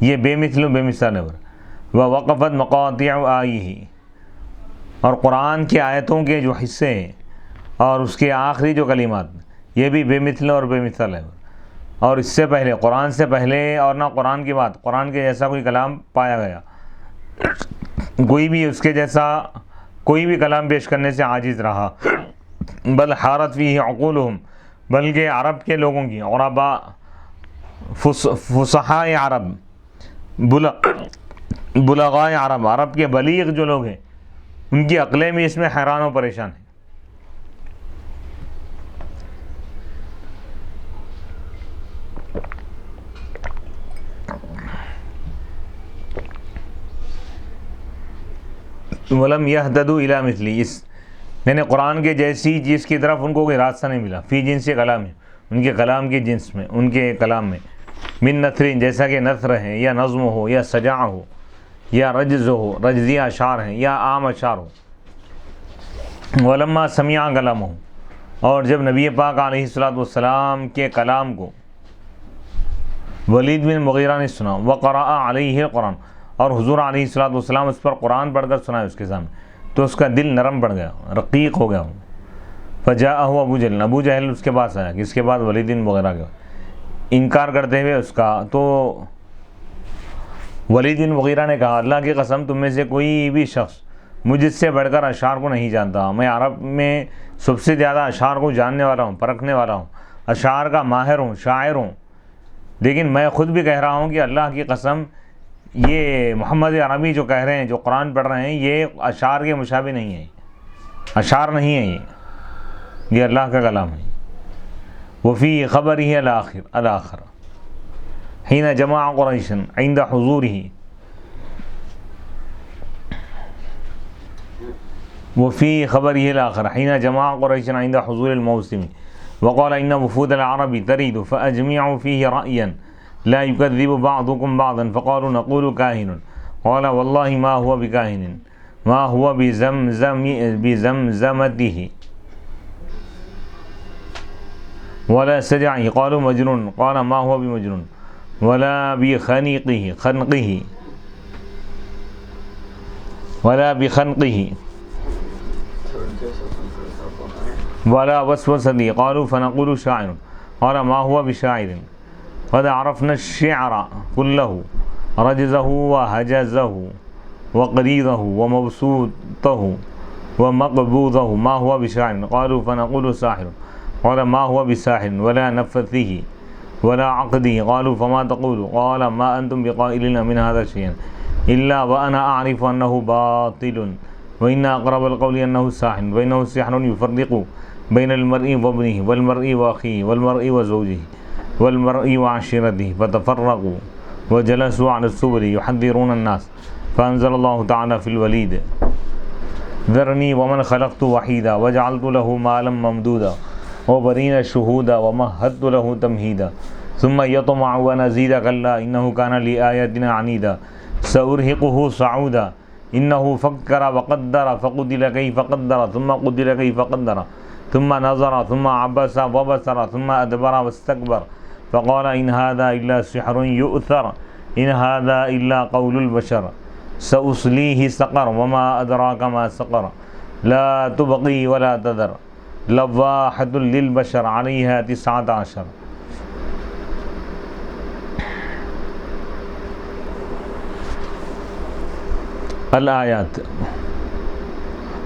یہ بے مثل و بے مثال ہے. ووقفت مقاطع آیہ، اور قرآن کی آیتوں کے جو حصے ہیں اور اس کے آخری جو کلمات، یہ بھی بے مثل اور بے مثال ہے. اور اس سے پہلے، قرآن سے پہلے اور نہ قرآن کے بعد قرآن کے جیسا کوئی کلام پایا گیا، کوئی بھی اس کے جیسا کوئی بھی کلام پیش کرنے سے عاجز رہا. بل حارت فیہ عقولہم، بلکہ عرب کے لوگوں کی، عرباء، فصحاء عرب، بلغاء عرب، عرب کے بلیغ جو لوگ ہیں، ان کی عقلیں بھی اس میں حیران و پریشان ہیں. وَلَمْ يَهْتَدُوا إِلَىٰ مِثْلِهِ، اس یعنی قرآن کے جیسی چیز کی طرف ان کو کوئی راستہ نہیں ملا. فی جنس کلام، ان کے کلام کی جنس میں، ان کے کلام میں. من نثر، جیسا کہ نثر ہے یا نظم ہو یا سجع ہو یا رجز ہو، رجزی اشعار ہیں یا عام اشعار ہو. ولما سمع کلامہ، اور جب نبی پاک علیہ الصلوۃ والسلام کے کلام کو ولید بن مغیرہ نے سنا، وقرأ علیہ القرآن، اور حضور علیہ الصلوۃ والسلام اس پر قرآن پڑھ کر سنائے اس کے سامنے، تو اس کا دل نرم پڑ گیا، رقیق ہو گیا۔ فجاءہ ابو جہل، ابو جہل اس کے پاس آیا، کس کے بعد؟ ولید بن مغیرہ کے، انکار کرتے ہوئے اس کا۔ تو ولید بن مغیرہ نے کہا اللہ کی قسم تم میں سے کوئی بھی شخص مجھ سے بڑھ کر اشعار کو نہیں جانتا، میں عرب میں سب سے زیادہ اشعار کو جاننے والا ہوں، پرکھنے والا ہوں، اشعار کا ماہر ہوں، شاعر ہوں، لیکن میں خود بھی کہہ رہا ہوں کہ اللہ کی قسم یہ محمد عربی جو کہہ رہے ہیں، جو قرآن پڑھ رہے ہیں، یہ اشعار کے مشابہ نہیں ہے، اشعار نہیں ہے، یہ اللہ کا کلام ہے۔ وفی خبرہ الآخر حین جمع قریش عند حضورہ، وفي خبره الآخر حين جمع قريش عند حضور الموسم وقال إن وفود العرب تريد فأجمعوا فيه رأيا لا يكذب بعضكم بعضا فقالوا نقول كاهن، قال والله ما هو بكاهن، ما هو بزمزمته ولا سجعه، قالوا مجنون، قال ما هو بمجنون ولا بخنقه ولا بخنقه ولا وسوسه، قالوا فنقول شاعر، قال ما هو بشاعر، قد عرفنا الشعر كله رجزه وهجزه وقريضه ومبسوطه ومقبوضه، ما هو بشاعر، قالوا فنقول ساحر، قال ما هو بساحر ولا نفثه ولا عقده، قالوا فما تقول، قال ما أنتم بقائلين من هذا شيئا إلا وأنا أعرف أنه باطل وإن أقرب القول أنه ساحر وإنه سحر يفرق بين المرء وابنه والمرء وأخيه والمرء وزوجه والمرء وعشيرته، فتفرقوا وجلسوا على السبل يحذرون الناس، فأنزل الله تعالى في الوليد ذرني ومن خلقت وحيدا وجعلت له مالا ممدودا وبنين شهودا ومهدت له تمهيدا ثم يطمع أن أزيد كلا إنه كان لآياتنا عنيدا سأرهقه صعودا إنه فكر وقدر فقتل كيف قدر ثم قتل كيف قدر ثم نظر ثم عبس وبصر ثم أدبر واستكبر فقال إن هذا إلا سحر يؤثر إن هذا إلا قول البشر سأصليه سقر وما أدراك ما سقر لا تبقي ولا تذر لواحة للبشر عليها 19۔ الآيات۔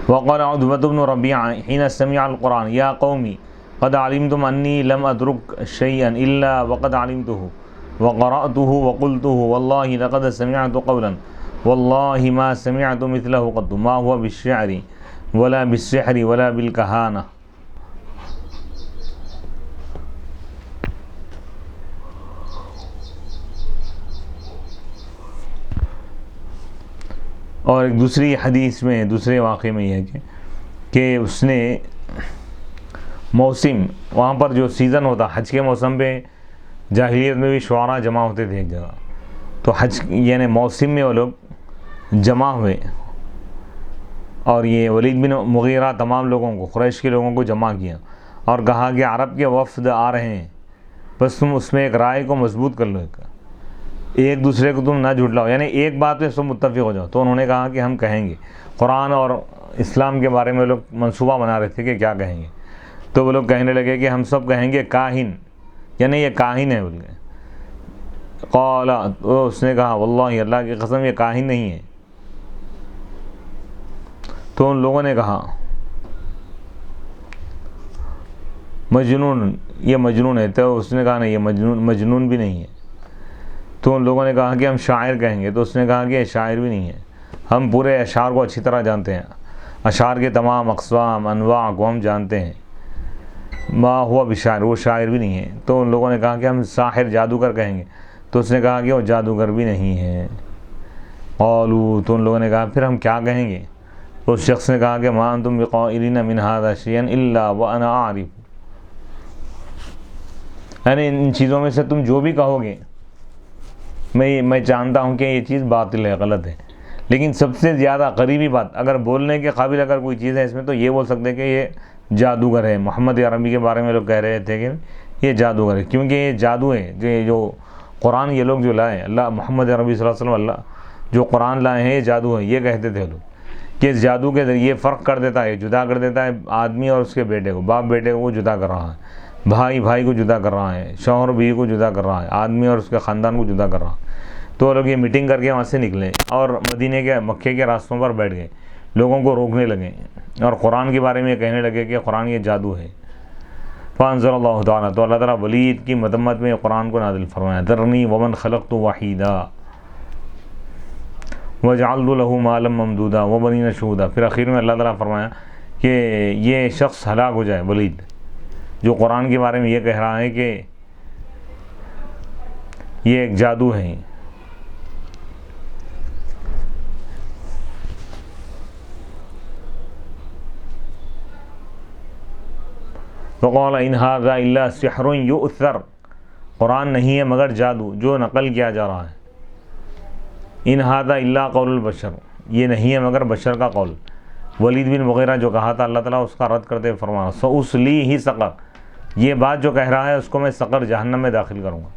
وقال عتبة بن ربيعة حين سمع القرآن يا قومي قد علمتم أني لم أترك شيئا إلا وقد علمته وقرأته وقلته والله لقد سمعت قولا والله ما سمعت مثله قط ما هو بالشعر ولا بالسحر ولا بالكهانة۔ اور ایک دوسری حدیث میں، دوسرے واقعے میں یہ ہے کہ اس نے موسم، وہاں پر جو سیزن ہوتا حج کے موسم پہ، جاہلیت میں بھی شعراء جمع ہوتے تھے ایک جگہ، تو حج یعنی موسم میں وہ لوگ جمع ہوئے، اور یہ ولید بن مغیرہ تمام لوگوں کو، قریش کے لوگوں کو جمع کیا اور کہا کہ عرب کے وفد آ رہے ہیں، بس تم اس میں ایک رائے کو مضبوط کر لو، ایک دوسرے کو تم نہ جھٹلاؤ، یعنی ایک بات پہ سب متفق ہو جاؤ۔ تو انہوں نے کہا کہ ہم کہیں گے، قرآن اور اسلام کے بارے میں لوگ منصوبہ بنا رہے تھے کہ کیا کہیں گے، تو وہ لوگ کہنے لگے کہ ہم سب کہیں گے کاہن، یعنی یہ کاہن ہے بول کے۔ قال، تو اس نے کہا واللہ اللہ کی قسم یہ کاہن نہیں ہے۔ تو ان لوگوں نے کہا مجنون، یہ مجنون ہے، تو اس نے کہا نہیں یہ مجنون بھی نہیں ہے۔ تو ان لوگوں نے کہا کہ ہم شاعر کہیں گے، تو اس نے کہا کہ یہ شاعر بھی نہیں ہے، ہم پورے اشعار کو اچھی طرح جانتے ہیں، اشعار کے تمام اقسام انواع کو ہم جانتے ہیں، ما ہوا بشاعر، وہ شاعر بھی نہیں ہے۔ تو ان لوگوں نے کہا کہ ہم ساحر جادوگر کہیں گے، تو اس نے کہا کہ وہ جادوگر بھی نہیں ہے۔ قالوا، تو ان لوگوں نے کہا پھر ہم کیا کہیں گے؟ اس شخص نے کہا کہ ما انتم بقائلین من هذا شيئا الا وانا اعرف، یعنی ان چیزوں میں سے تم جو بھی کہو گے میں جانتا ہوں کہ یہ چیز باطل ہے، غلط ہے، لیکن سب سے زیادہ قریبی بات اگر بولنے کے قابل اگر کوئی چیز ہے اس میں، تو یہ بول سکتے ہیں کہ یہ جادوگر ہے. محمد عربی کے بارے میں لوگ کہہ رہے تھے کہ یہ جادوگر ہے، کیونکہ یہ جادو ہے. جو قرآن یہ لوگ جو لائے اللہ محمد عربی صلی اللہ علیہ وسلم اللہ جو قرآن لائے ہیں یہ جادو ہے. یہ کہتے تھے لوگ کہ اس جادو کے ذریعے فرق کر دیتا ہے، جدا کر دیتا ہے آدمی اور اس کے بیٹے کو. باپ بیٹے کو جدا کر رہا ہے، بھائی بھائی کو جدا کر رہا ہے، شوہر بیوی کو جدا کر رہا ہے، آدمی اور اس کے خاندان کو جدا کر رہا ہے. تو وہ لوگ یہ میٹنگ کر کے وہاں سے نکلے اور مدینے کے مکے کے راستوں پر بیٹھ گئے، لوگوں کو روکنے لگے اور قرآن کے بارے میں کہنے لگے کہ قرآن یہ جادو ہے. فانزل اللہ تعالیٰ، تو اللہ تعالیٰ ولید کی مذمت میں قرآن کو نازل فرمایا. ذرنی ومن خلقت وحیدا وجعلت له مالا ممدودا وبنین شہودا. پھر اخیر میں اللہ تعالیٰ فرمایا کہ یہ شخص ہلاک ہو جائے، ولید جو قرآن کے بارے میں یہ کہہ رہا ہے کہ یہ ایک جادو ہے. وقال ان هذا الا سحر یؤثر، قرآن نہیں ہے مگر جادو جو نقل کیا جا رہا ہے. ان هذا الا قول البشر، یہ نہیں ہے مگر بشر کا قول. ولید بن مغیرہ جو کہا تھا اللہ تعالیٰ اس کا رد کرتے ہوئے فرمایا سأصلیہ سقر، یہ بات جو کہہ رہا ہے اس کو میں سقر جہنم میں داخل کروں گا.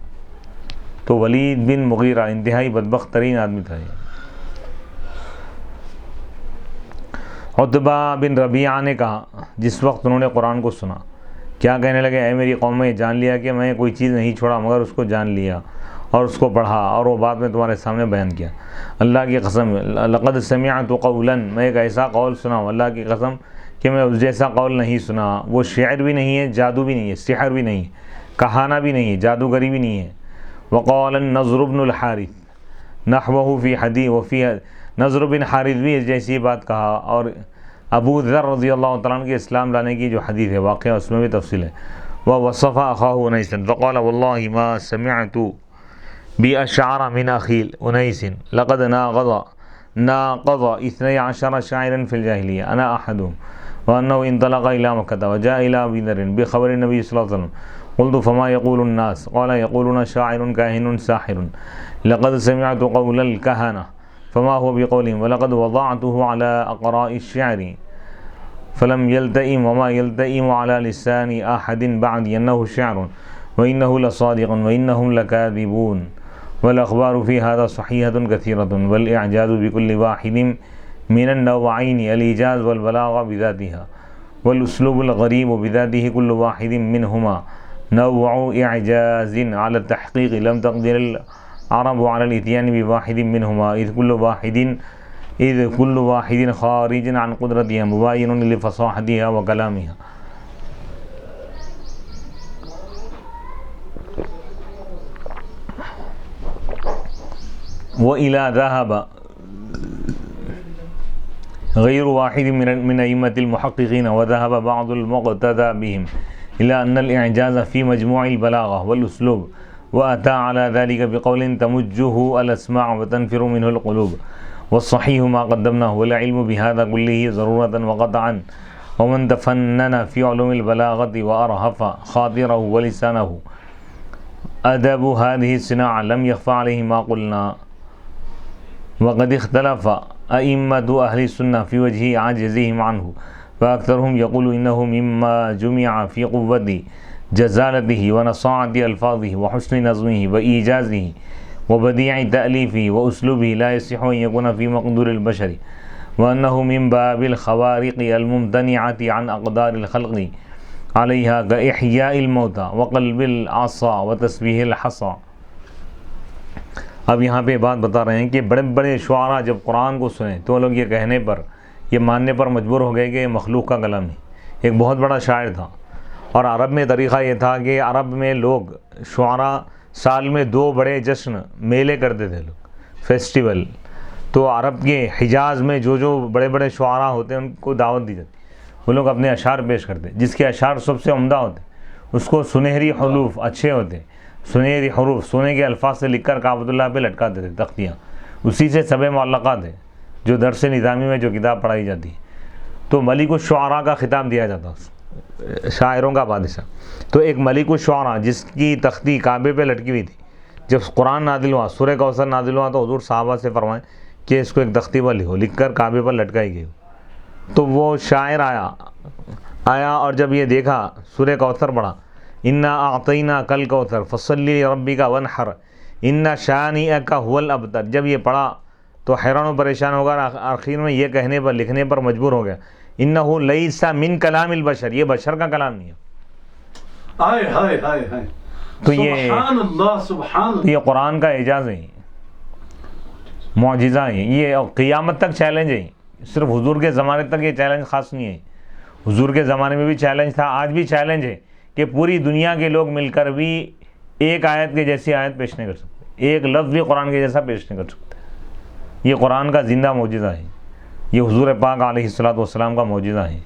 تو ولید بن مغیرہ انتہائی بدبخت ترین آدمی تھا. عتبہ بن ربیعہ نے کہا جس وقت انہوں نے قرآن کو سنا، کیا کہنے لگے، اے میری قوم میں جان لیا کہ میں کوئی چیز نہیں چھوڑا مگر اس کو جان لیا اور اس کو پڑھا اور وہ بات میں تمہارے سامنے بیان کیا. اللہ کی قسم لقد سمعت قولا، میں ایک ایسا قول سنا ہوں اللہ کی قسم کہ میں اس جیسا قول نہیں سنا. وہ شعر بھی نہیں ہے، جادو بھی نہیں ہے، سحر بھی نہیں ہے، کہانہ بھی نہیں ہے، جادوگری بھی نہیں ہے. وقال النضر بن الحارث نحوه فی حدیث، وفی نضر بن حارث بھی اس جیسی بات کہا. اور ابو ذر رضی اللہ تعالیٰ عنہ کے اسلام لانے کی جو حدیث ہے واقعہ اس میں بھی تفصیل ہے. ووصف اخاه انیسا فقال والله ما سمعت بأشعر من أخي أنيس لقد ناقض 12 شاعرا في الجاهلية أنا أحدهم وأنه انطلق إلى مكة وجاء إلى أبي ذر بخبر النبي صلى الله عليه وسلم. قلت فما يقول الناس؟ قال يقولون شاعر كاهن ساحر. لقد سمعت قول الكهنة فما هو بقولهم ولقد وضعته على أقراء الشعر فلم يلتئم وما يلتئم على لسان أحد بعد أنه شعر وإنه لصادق وإنهم لكاذبون. والأخبار في هذا صحيحة كثيرة والإعجاز بكل واحد من النوعين الإيجاز والبلاغة بذاتها والأسلوب الغريب بذاته كل واحد منهما نوع إعجاز على التحقيق لم تقدر العرب على الإتيان بواحد منهما إذ كل واحد خارج عن قدرتها مباين لفصاحتها وكلامها. وإلى ذهب غير واحد من أئمة المحققين وذهب بعض المقتدى بهم إلى أن الإعجاز في مجموع البلاغة والأسلوب وأتى على ذلك بقول تمجه الأسماع وتنفر منه القلوب. والصحيح ما قدمناه والعلم بهذا كله ضرورة وقطعا. ومن تفنن في علوم البلاغة وأرهف خاطره ولسانه أدب هذه الصناعة لم يخفى عليه ما قلنا. وقد اختلف أئمة أهل السنة في وجه عجزهم عنه فأكثرهم يقول إنه مما جمع في قوة جزالته ونصاعة ألفاظه وحسن نظمه وإيجازه وبديع تأليفه وأسلوبه لا يصح أن يكون في مقدور البشر وأنه من باب الخوارق الممتنعة عن أقدار الخلق عليها كإحياء الموتى وقلب العصا وتسبيح الحصى. اب یہاں پہ بات بتا رہے ہیں کہ بڑے بڑے شعراء جب قرآن کو سنیں تو لوگ یہ کہنے پر یہ ماننے پر مجبور ہو گئے کہ یہ مخلوق کا کلام ہے. ایک بہت بڑا شاعر تھا اور عرب میں طریقہ یہ تھا کہ عرب میں لوگ شعراء سال میں 2 بڑے جشن میلے کرتے تھے لوگ، فیسٹیول. تو عرب کے حجاز میں جو بڑے بڑے شعراء ہوتے ہیں ان کو دعوت دی جاتی، وہ لوگ اپنے اشعار پیش کرتے. جس کے اشعار سب سے عمدہ ہوتے اس کو سنہری حروف اچھے ہوتے، سنہری حروف سونے کے الفاظ سے لکھ کر کعبۃ اللہ پہ لٹکاتے تھے تختیاں. اسی سے سب معلقات ہے جو درس نظامی میں جو کتاب پڑھائی جاتی ہے. تو ملک الشعراء کا خطاب دیا جاتا شاعروں کا بادشاہ. تو ایک ملک الشعراء جس کی تختی کعبے پہ لٹکی ہوئی تھی، جب قرآن نازل ہوا، سورہ کوثر نازل ہوا تو حضور صحابہ سے فرمائیں کہ اس کو ایک تختی پر لکھ کر کعبے پر لٹکائی گئی. تو وہ شاعر آیا آیا اور جب یہ دیکھا سورہ کوثر پڑھا، انا اعطینا کل کوثر فصلی لربک وانحر ان شانئک هو الابتر، جب یہ پڑھا تو حیران و پریشان ہوگا، آخر میں یہ کہنے پر لکھنے پر مجبور ہو گیا، انہ لیس من کلام البشر، یہ بشر کا کلام نہیں ہے۔
ہائے ہائے ہائے ہائے،
تو یہ
سبحان اللہ سبحان اللہ،
یہ قرآن کا اعجاز ہے، معجزہ ہے، یہ قیامت تک چیلنج ہے، صرف حضور کے زمانے تک یہ چیلنج خاص نہیں ہے، حضور کے زمانے میں بھی چیلنج تھا، آج بھی چیلنج ہے کہ پوری دنیا کے لوگ مل کر بھی ایک آیت کے جیسی آیت پیش نہیں کر سکتے، ایک لفظ بھی قرآن کے جیسا پیش نہیں کر سکتے۔ یہ قرآن کا زندہ معجزہ ہے، یہ حضور پاک علیہ الصلوۃ والسلام کا معجزہ ہے۔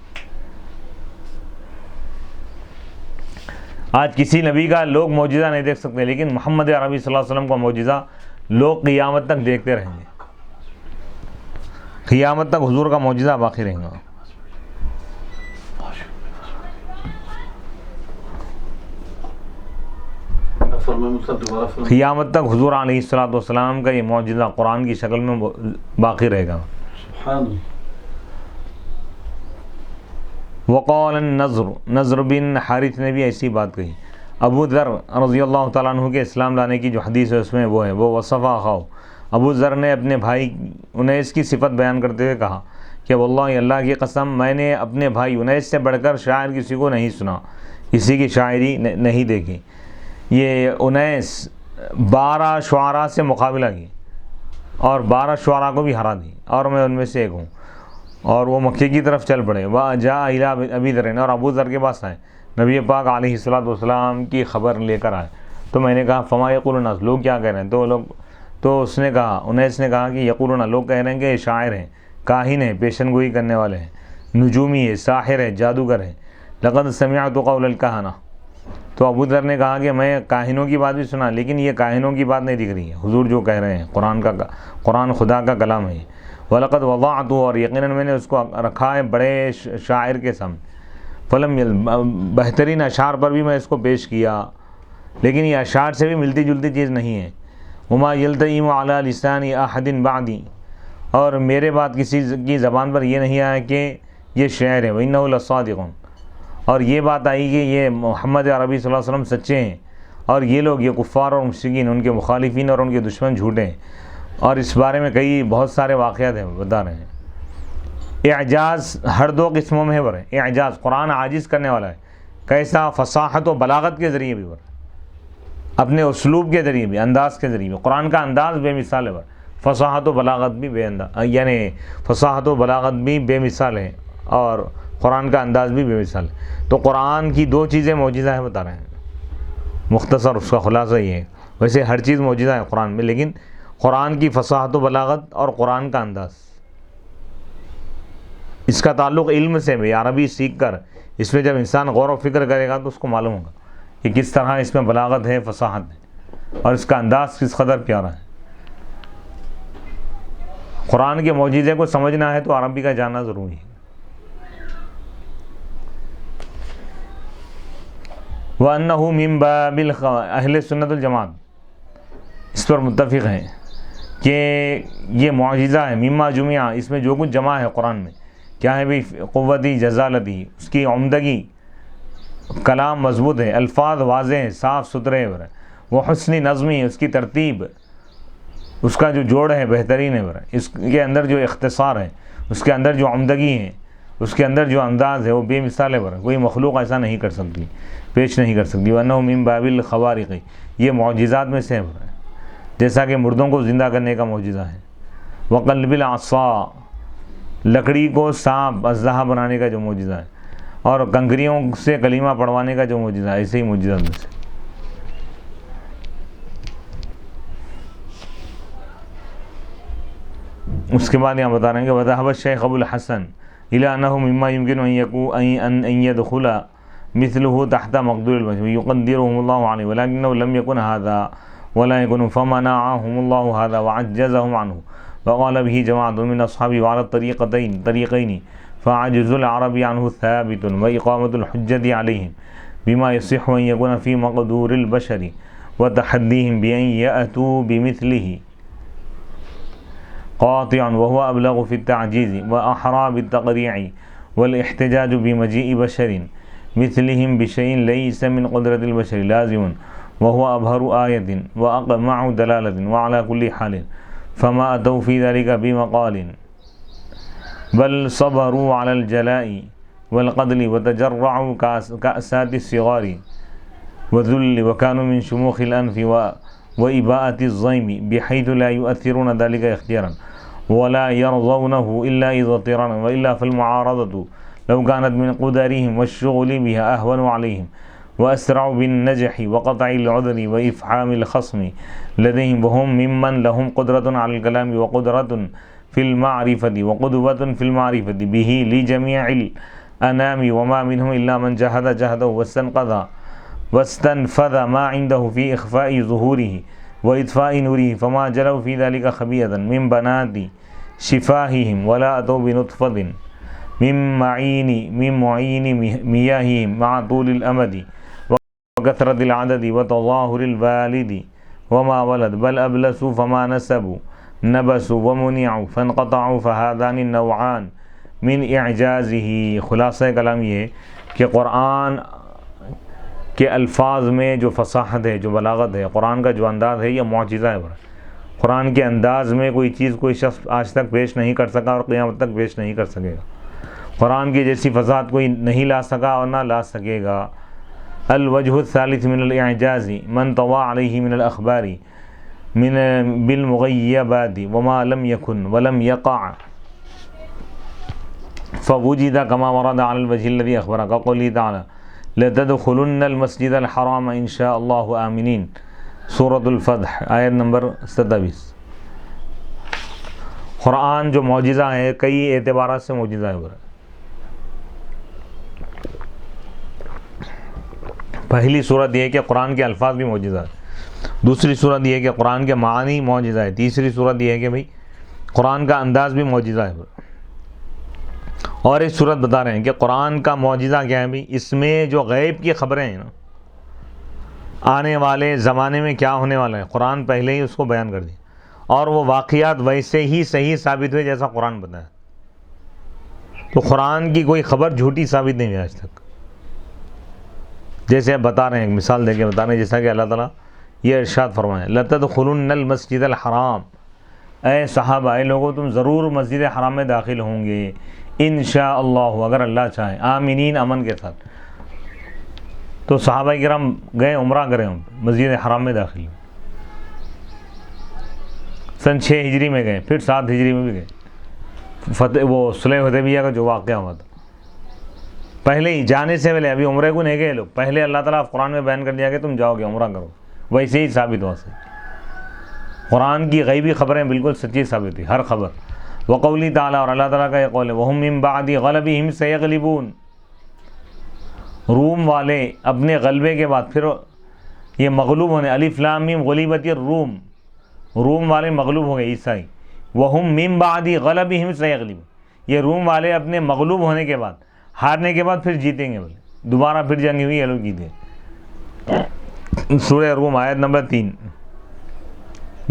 آج کسی نبی کا لوگ معجزہ نہیں دیکھ سکتے، لیکن محمد عربی صلی اللہ علیہ وسلم کا معجزہ لوگ قیامت تک دیکھتے رہیں گے، قیامت تک حضور کا معجزہ باقی رہے گا۔ قیامت تک حضور علیہ الصلوۃ والسلام کا یہ معجزہ قرآن کی شکل میں باقی رہے گا۔ وقال النضر، نضر بن حارث نے بھی ایسی بات کہی۔ ابو ذر رضی اللہ تعالیٰ عنہ کے اسلام لانے کی جو حدیث ہے اس میں وہ ہے، وہ وصفہ خاؤ، ابو ذر نے اپنے بھائی انیس کی صفت بیان کرتے ہوئے کہا کہ واللہ اللہ کی قسم میں نے اپنے بھائی انیس سے بڑھ کر شاعر کسی کو نہیں سنا، کسی کی شاعری نہیں دیکھی۔ یہ انیس 12 شعراء سے مقابلہ کی اور 12 شعراء کو بھی ہرا دی، اور میں ان میں سے ایک ہوں، اور وہ مکے کی طرف چل پڑے۔ وجاء الی ابی ذر، اور ابو ذر کے پاس آئے، نبی پاک علیہ الصلوۃ والسلام کی خبر لے کر آئے۔ تو میں نے کہا فما یقول الناس، لوگ کیا کہہ رہے ہیں؟ تو اس نے کہا، انیس نے کہا کہ یقولون، لوگ کہہ رہے ہیں کہ یہ شاعر ہیں، کاہن ہیں، پیشن گوئی کرنے والے ہیں، نجومی ہے، ساحر ہے، جادوگر ہے۔ لقد سمعت قول الکہنہ، تو ابو ذر نے کہا کہ میں کاہنوں کی بات بھی سنا، لیکن یہ کاہنوں کی بات نہیں دکھ رہی ہے، حضور جو کہہ رہے ہیں قرآن خدا کا کلام ہے۔ وَلَقَدْ وَضَعْتُ، اور یقیناً میں نے اس کو رکھا ہے بڑے شاعر کے سامنے، فلم، بہترین اشعار پر بھی میں اس کو پیش کیا، لیکن یہ اشعار سے بھی ملتی جلتی چیز نہیں ہے۔ وما یلتئم علی لسان احد بعدی، اور میرے بعد کسی کی زبان پر یہ نہیں آیا کہ یہ شعر ہے۔ وانہ لصادق، اور یہ بات آئی کہ یہ محمد عربی صلی اللہ علیہ وسلم سچے ہیں، اور یہ لوگ، یہ کفار اور مشرکین، ان کے مخالفین اور ان کے دشمن جھوٹے ہیں۔ اور اس بارے میں کئی بہت سارے واقعات ہیں بتا رہے ہیں۔ اعجاز ہر دو قسموں میں ہے۔ اعجاز، قرآن عاجز کرنے والا ہے، کیسا؟ فصاحت و بلاغت کے ذریعے بھی اپنے اسلوب کے ذریعے بھی، انداز کے ذریعے بھی، قرآن کا انداز بے مثال ہے، فصاحت و بلاغت بھی یعنی فصاحت و بلاغت بھی بے مثال ہے، اور قرآن کا انداز بھی بے مثال ہے۔ تو قرآن کی دو چیزیں معجزہ ہے بتا رہے ہیں، مختصر اس کا خلاصہ یہ ہے۔ ویسے ہر چیز معجزہ ہے قرآن میں، لیکن قرآن کی فصاحت و بلاغت اور قرآن کا انداز، اس کا تعلق علم سے بھی۔ عربی سیکھ کر اس میں جب انسان غور و فکر کرے گا تو اس کو معلوم ہوگا کہ کس طرح اس میں بلاغت ہے، فصاحت ہے، اور اس کا انداز کس قدر پیارا ہے۔ قرآن کے معجزے کو سمجھنا ہے تو عربی کا جاننا ضروری ہے۔ وَأَنَّهُ مِن بَابِ اہل سنت الجماعت اس پر متفق ہیں کہ یہ معجزہ ہے، مما جمعہ، اس میں جو کچھ جمع ہے قرآن میں، کیا ہے بھی؟ قوتی، جزالتی، اس کی عمدگی، کلام مضبوط ہے، الفاظ واضح ہیں، صاف ستھرے، وہ حسن نظمی، اس کی ترتیب، اس کا جو جوڑ ہے بہترین ہے، اس کے اندر جو اختصار ہے، اس کے اندر جو عمدگی ہے، اس کے اندر جو انداز ہے وہ بے مثال ہے، کوئی مخلوق ایسا نہیں کر سکتی، پیش نہیں کر سکتی۔ وَأَنَّهُ مِن بَابِ الْخَوَارِقِ، یہ معجزات میں سے ہے، جیسا کہ مردوں کو زندہ کرنے کا معجزہ ہے۔ وَقَلْبِ الْعَصَا، لکڑی کو سانپ اژدہا بنانے کا جو معجزہ ہے، اور کنکریوں سے کلمہ پڑھوانے کا جو معجزہ ہے، ایسے ہی معجزات میں سے۔ اس کے بعد یہاں بتا رہے ہیں کہ وذهب الشيخ ابو الحسن الى انه مما يمكن ان يدخل مثله تحت مقدور البشر يقدرهم الله عليه، ولكنه لم يكن هذا ولا يكن، فمنعهم الله هذا وعجزهم عنه، وقال به جماعة من اصحابه وعلى الطريقين، فعجز العرب عنه ثابت، وإقامة الحجة عليهم بما يصح ان يكون في مقدور البشر، وتحديهم بأن يأتوا بمثله قاطعا، وهو أبلغ في التعجيز وأحرى بالتقريع والاحتجاج بمجيء بشر مثلهم بشيء ليس من قدرة البشر لازم وهو أبهر آية وأقمع دلالة وعلى كل حال فما أتوا في ذلك بمقال بل صبروا على الجلاء والقتل وتجرعوا كأسات الصغار وذل وكانوا من شموخ الأنف وإباءة الظيم بحيث لا يؤثرون ذلك اختيارا ولا يرضونه إلا إذا اضطرارا وإلا فالمعارضة لو كانت من قدرهم والشغل بها أهون عليهم وأسرع بالنجح وقطع العذر وإفحام الخصم لديهم وهم ممن لهم قدرة على الكلام وقدرة في المعرفة وقدوة في المعرفة به لجميع الأنام وما منهم إلا من جهد جهده واستنفذ ما عنده في إخفاء ظهوره وإطفاء نوره فما جلوا في ذلك خبيئة من بنات شفاههم ولا أتوا بنطفة من معين مياههم مع طول الأمد وكثرة العدد وتظاهر الوالد وما ولد بل أبلسوا فما نسبوا نبسوا ومنعوا فانقطعوا فهذان النوعان من اعجازه. خلاصہ کلام یہ ہے کہ قرآن کے الفاظ میں جو فصاحت ہے، جو بلاغت ہے، قرآن کا جو انداز ہے، یہ معجزہ ہے. قرآن کے انداز میں کوئی چیز کوئی شخص آج تک پیش نہیں کر سکا اور قیامت تک پیش نہیں کر سکے گا. قرآن کی جیسی فضاحت کوئی نہیں لا سکا اور نہ لا سکے گا. الوجہ الثالث من الاعجاز من طوى علیہ من الاخبار من بالمغیبات وما لم يكن ولم يقع فوجد كما ورد على الوجه الذي اخبر كقوله تعالى لتدخلن المسجد الحرام ان شاء الله آمنین. سورۃ الفتح آیت نمبر 27. قرآن جو معجزہ ہے کئی اعتبارات سے معجزہ ہے. پہلی صورت یہ ہے کہ قرآن کے الفاظ بھی معجزہ ہے. دوسری صورت یہ ہے کہ قرآن کے معنی معجزہ ہے. تیسری صورت یہ ہے کہ بھئی قرآن کا انداز بھی معجزہ ہے. اور ایک صورت بتا رہے ہیں کہ قرآن کا معجزہ کیا ہے بھئی، اس میں جو غیب کی خبریں ہیں نا، آنے والے زمانے میں کیا ہونے والا ہے، قرآن پہلے ہی اس کو بیان کر دیا اور وہ واقعات ویسے ہی صحیح ثابت ہوئے جیسا قرآن بتایا. تو قرآن کی کوئی خبر جھوٹی ثابت نہیں ہوئی آج تک. جیسے آپ بتا رہے ہیں، ایک مثال دے کے بتا رہے ہیں، جیسا کہ اللہ تعالیٰ یہ ارشاد فرمائے لَتَدْخُلُنَّ الْمَسْجِدَ الْحَرَامَ، اے صحابہ، اے لوگوں، تم ضرور مسجد حرام میں داخل ہوں گے انشاءاللہ، اگر اللہ چاہے، آمینین، امن کے ساتھ. تو صحابہ کرام گئے عمرہ کریں، مسجد حرام میں داخل ہوئے. سن 6 ہجری میں گئے، پھر 7 ہجری میں بھی گئے. وہ صلح حدیبیہ کا جو واقعہ ہوا تھا، پہلے ہی جانے سے پہلے، ابھی عمرے کو نہیں گئے لوگ، پہلے اللہ تعالیٰ قرآن میں بیان کر دیا کہ تم جاؤ گے عمرہ کرو. ویسے ہی ثابت ہوا سے قرآن کی غیبی خبریں بالکل سچی ثابت ہوئی، ہر خبر. وقولی تعالیٰ، اور اللہ تعالیٰ کا یہ قول ہے وَهُم مِّن بَعْدِ غَلَبِهِمْ سَيَغْلِبُونَ، روم والے اپنے غلبے کے بعد پھر یہ مغلوب ہونے. الف لام میم غلبت الروم، روم والے مغلوب ہو گئے عیسائی. وَهُم مِّن بَعْدِ غَلَبِهِمْ سَيَغْلِبُونَ، یہ روم والے اپنے مغلوب ہونے کے بعد، ہارنے کے بعد پھر جیتیں گے. بولے دوبارہ پھر جنگ ہوئی، یہ لوگ جیتے. سورہ روم آیت نمبر 3.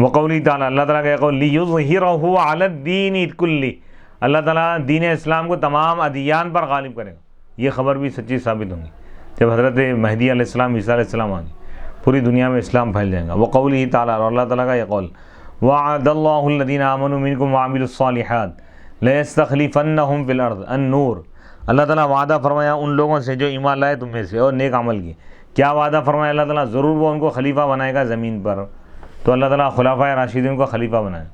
وقولی تعالیٰ، اللہ تعالیٰ کا قول لِيُظْهِرَهُ عَلَى الدِّينِ كُلِّهِ، اللہ تعالیٰ دین اسلام کو تمام ادیان پر غالب کرے گا. یہ خبر بھی سچی ثابت ہوں گی. جب حضرت مہدی علیہ السلام، عیسیٰ علیہ السلام آئیں گے، پوری دنیا میں اسلام پھیل جائے گا. وقولی تعالیٰ، اور اللہ تعالیٰ کا یہ قول وَعَدَ اللَّهُ الَّذِينَ آمَنُوا مِنكُمْ وَعَمِلُوا الصَّالِحَاتِ لَيَسْتَخْلِفَنَّهُمْ فِي الْأَرْضِ. النور، اللہ تعالیٰ وعدہ فرمایا ان لوگوں سے جو ایمان لائے تم میں سے اور نیک عمل کیے. کیا وعدہ فرمایا اللہ تعالیٰ؟ ضرور وہ ان کو خلیفہ بنائے گا زمین پر. تو اللہ تعالیٰ خلفائے راشدین کو خلیفہ بنائے.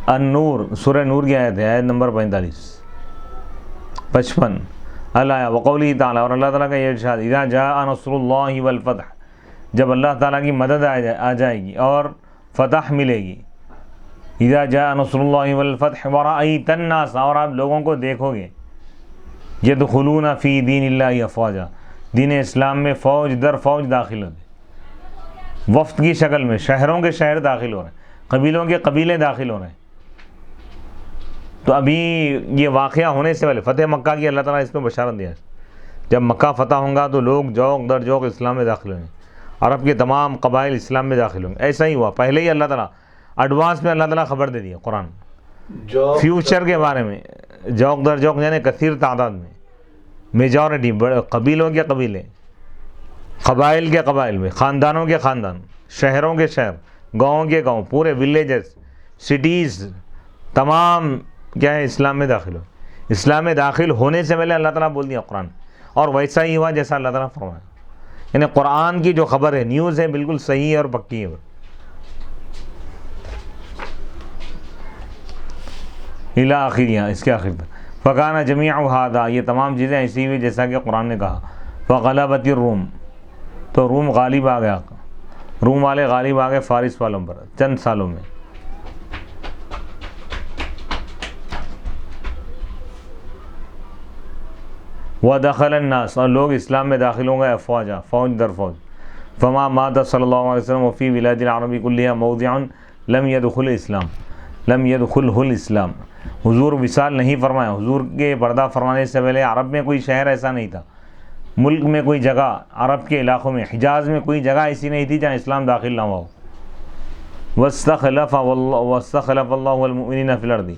النور، سورہ نور کی آیت ہے، آیت نمبر 55. اللہ وقولی تعالیٰ، اور اللہ تعالیٰ کا یہ ارشاد اذا جاء نصر اللہ والفتح، جب اللہ تعالیٰ کی مدد آ جائے گی اور فتح ملے گی. اذا جاء نصر اللہ والفتح ورأیت الناس، اور آپ لوگوں کو دیکھو گے یدخلون فی دین اللہ افواجا، دین اسلام میں فوج در فوج داخل ہوتے، وفد کی شکل میں، شہروں کے شہر داخل ہو رہے ہیں، قبیلوں کے قبیلے داخل ہو رہے ہیں. تو ابھی یہ واقعہ ہونے سے پہلے فتح مکہ کی اللہ تعالیٰ اس میں بشارت دیا ہے. جب مکہ فتح ہوگا تو لوگ جوق در جوق اسلام میں داخل ہوں گے، عرب کے تمام قبائل اسلام میں داخل ہوں گے. ایسا ہی ہوا، پہلے ہی اللہ تعالیٰ ایڈوانس میں اللہ تعالیٰ خبر دے دیا قرآن فیوچر کے بارے میں. جوق در جوق یعنی کثیر تعداد میں، میجورٹی، قبیلوں کے قبیلے، قبائل کے قبائل میں، خاندانوں کے خاندان، شہروں کے شہر، گاؤں کے گاؤں، پورے ولیجز، سٹیز، تمام کیا ہے اسلام میں داخل ہو۔ اسلام میں داخل ہونے سے پہلے اللہ تعالیٰ بول دیا قرآن، اور ویسا ہی ہوا جیسا اللہ تعالیٰ فرمایا۔ یعنی قرآن کی جو خبر ہے، نیوز ہے، بالکل صحیح ہے اور پکی ہے۔ الی آخریہ، اس کے آخر تک۔ فکانہ جمیع ھذا، یہ تمام چیزیں ایسی ہوئی جیسا کہ قرآن نے کہا۔ فغلبت الروم، تو روم غالب آ گیا، روم والے غالب آ گئے فارس والوں پر چند سالوں میں۔ ودخل الناس، اور لوگ اسلام میں داخل ہو گئے افواجا، فوج در فوج۔ فما مات صلی اللہ علیہ وسلم وفی بلاد العرب کلھا موضع لم يدخل الاسلام، حضور وصال نہیں فرمایا، حضور کے پردہ فرمانے سے پہلے عرب میں کوئی شہر ایسا نہیں تھا، ملک میں کوئی جگہ، عرب کے علاقوں میں، حجاز میں کوئی جگہ ایسی نہیں تھی جہاں اسلام داخل نہ ہوا ہو۔ واستخلف اللہ المؤمنین فی الارض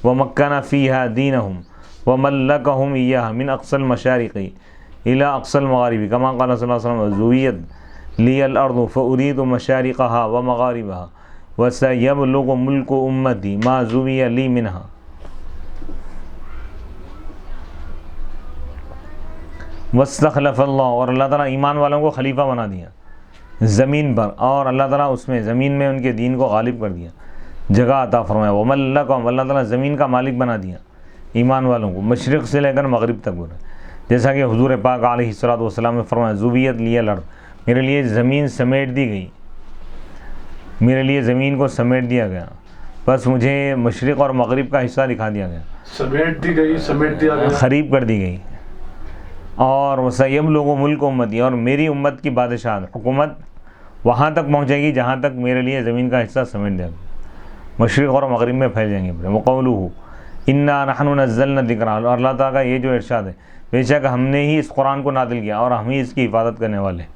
ومکن فیہا دینہم وملکہم ایہا من اقصى المشارق الى اقصى المغارب کما قال صلی اللہ علیہ وسلم زویت لی الارض فارید مشارقها ومغاربها وسیبلغ ملک امتی ما زوی لی منها۔ واستخلف اللہ، اور اللہ تعالیٰ ایمان والوں کو خلیفہ بنا دیا زمین پر، اور اللہ تعالیٰ اس میں زمین میں ان کے دین کو غالب کر دیا، جگہ عطا فرمایا۔ وملکہم، اللہ تعالیٰ زمین کا مالک بنا دیا ایمان والوں کو، مشرق سے لے کر مغرب تک بولے، جیسا کہ حضور پاک علیہ الصلوۃ والسلام نے فرمایا زویت لی الارض، میرے لیے زمین سمیٹ دی گئی، میرے لیے زمین کو سمیٹ دیا گیا، بس مجھے مشرق اور مغرب کا حصہ دکھا دیا گیا،
سمیٹ دی گئی، سمیٹ دیا گیا،
قریب کر دی گئی۔ اور وسیبلغ ملک امتی، اور میری امت کی بادشاہت، حکومت وہاں تک پہنچے گی جہاں تک میرے لیے زمین کا حصہ سمیٹ دیا گیا، مشرق اور مغرب میں پھیل جائیں گے۔ وقولہ انا نحن نزلنا الذکر، اور اللہ تعالیٰ کا یہ جو ارشاد ہے، بے شک ہم نے ہی اس قرآن کو نازل کیا اور ہم ہی اس کی حفاظت کرنے والے ہیں۔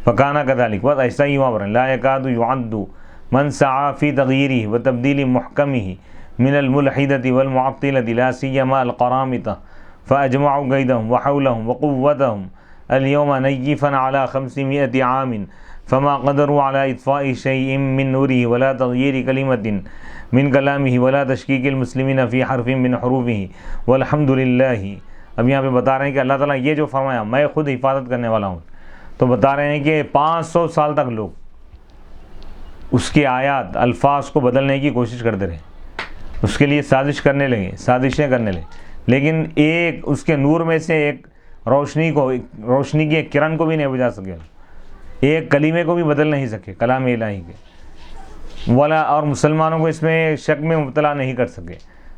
فکانہ کذالک، بس ایسا ہی ہوا، لا یکاد یعد من سعی فی تغییرہ وتبدیل محکمہ من الملحدۃ والمعطلۃ لا سیما القرامطہ فاجمعوا قیدہم وحولہم وقوتہم اليوم نیفا علی 500 عام فما قدروا علی اطفاء شیء من نورہ ولا تغییر کلمۃ من کلامہ ولا تشکیک المسلمین فی حرف من حروفہ والحمد للہ۔ اب یہاں پہ بتا رہے ہیں کہ اللہ تعالیٰ یہ جو فرمایا میں خود حفاظت کرنے والا ہوں، تو بتا رہے ہیں کہ 500 سال تک لوگ اس کی آیات، الفاظ کو بدلنے کی کوشش کرتے رہے، اس کے لیے سازش کرنے لگے، سازشیں کرنے لگے، لیکن ایک اس کے نور میں سے ایک روشنی کی ایک کرن کو بھی نہیں بجھا سکے، ایک کلمے کو بھی بدل نہیں سکے کلام الہی کے، ولا، اور مسلمانوں کو اس میں شک میں مبتلا نہیں کر سکے۔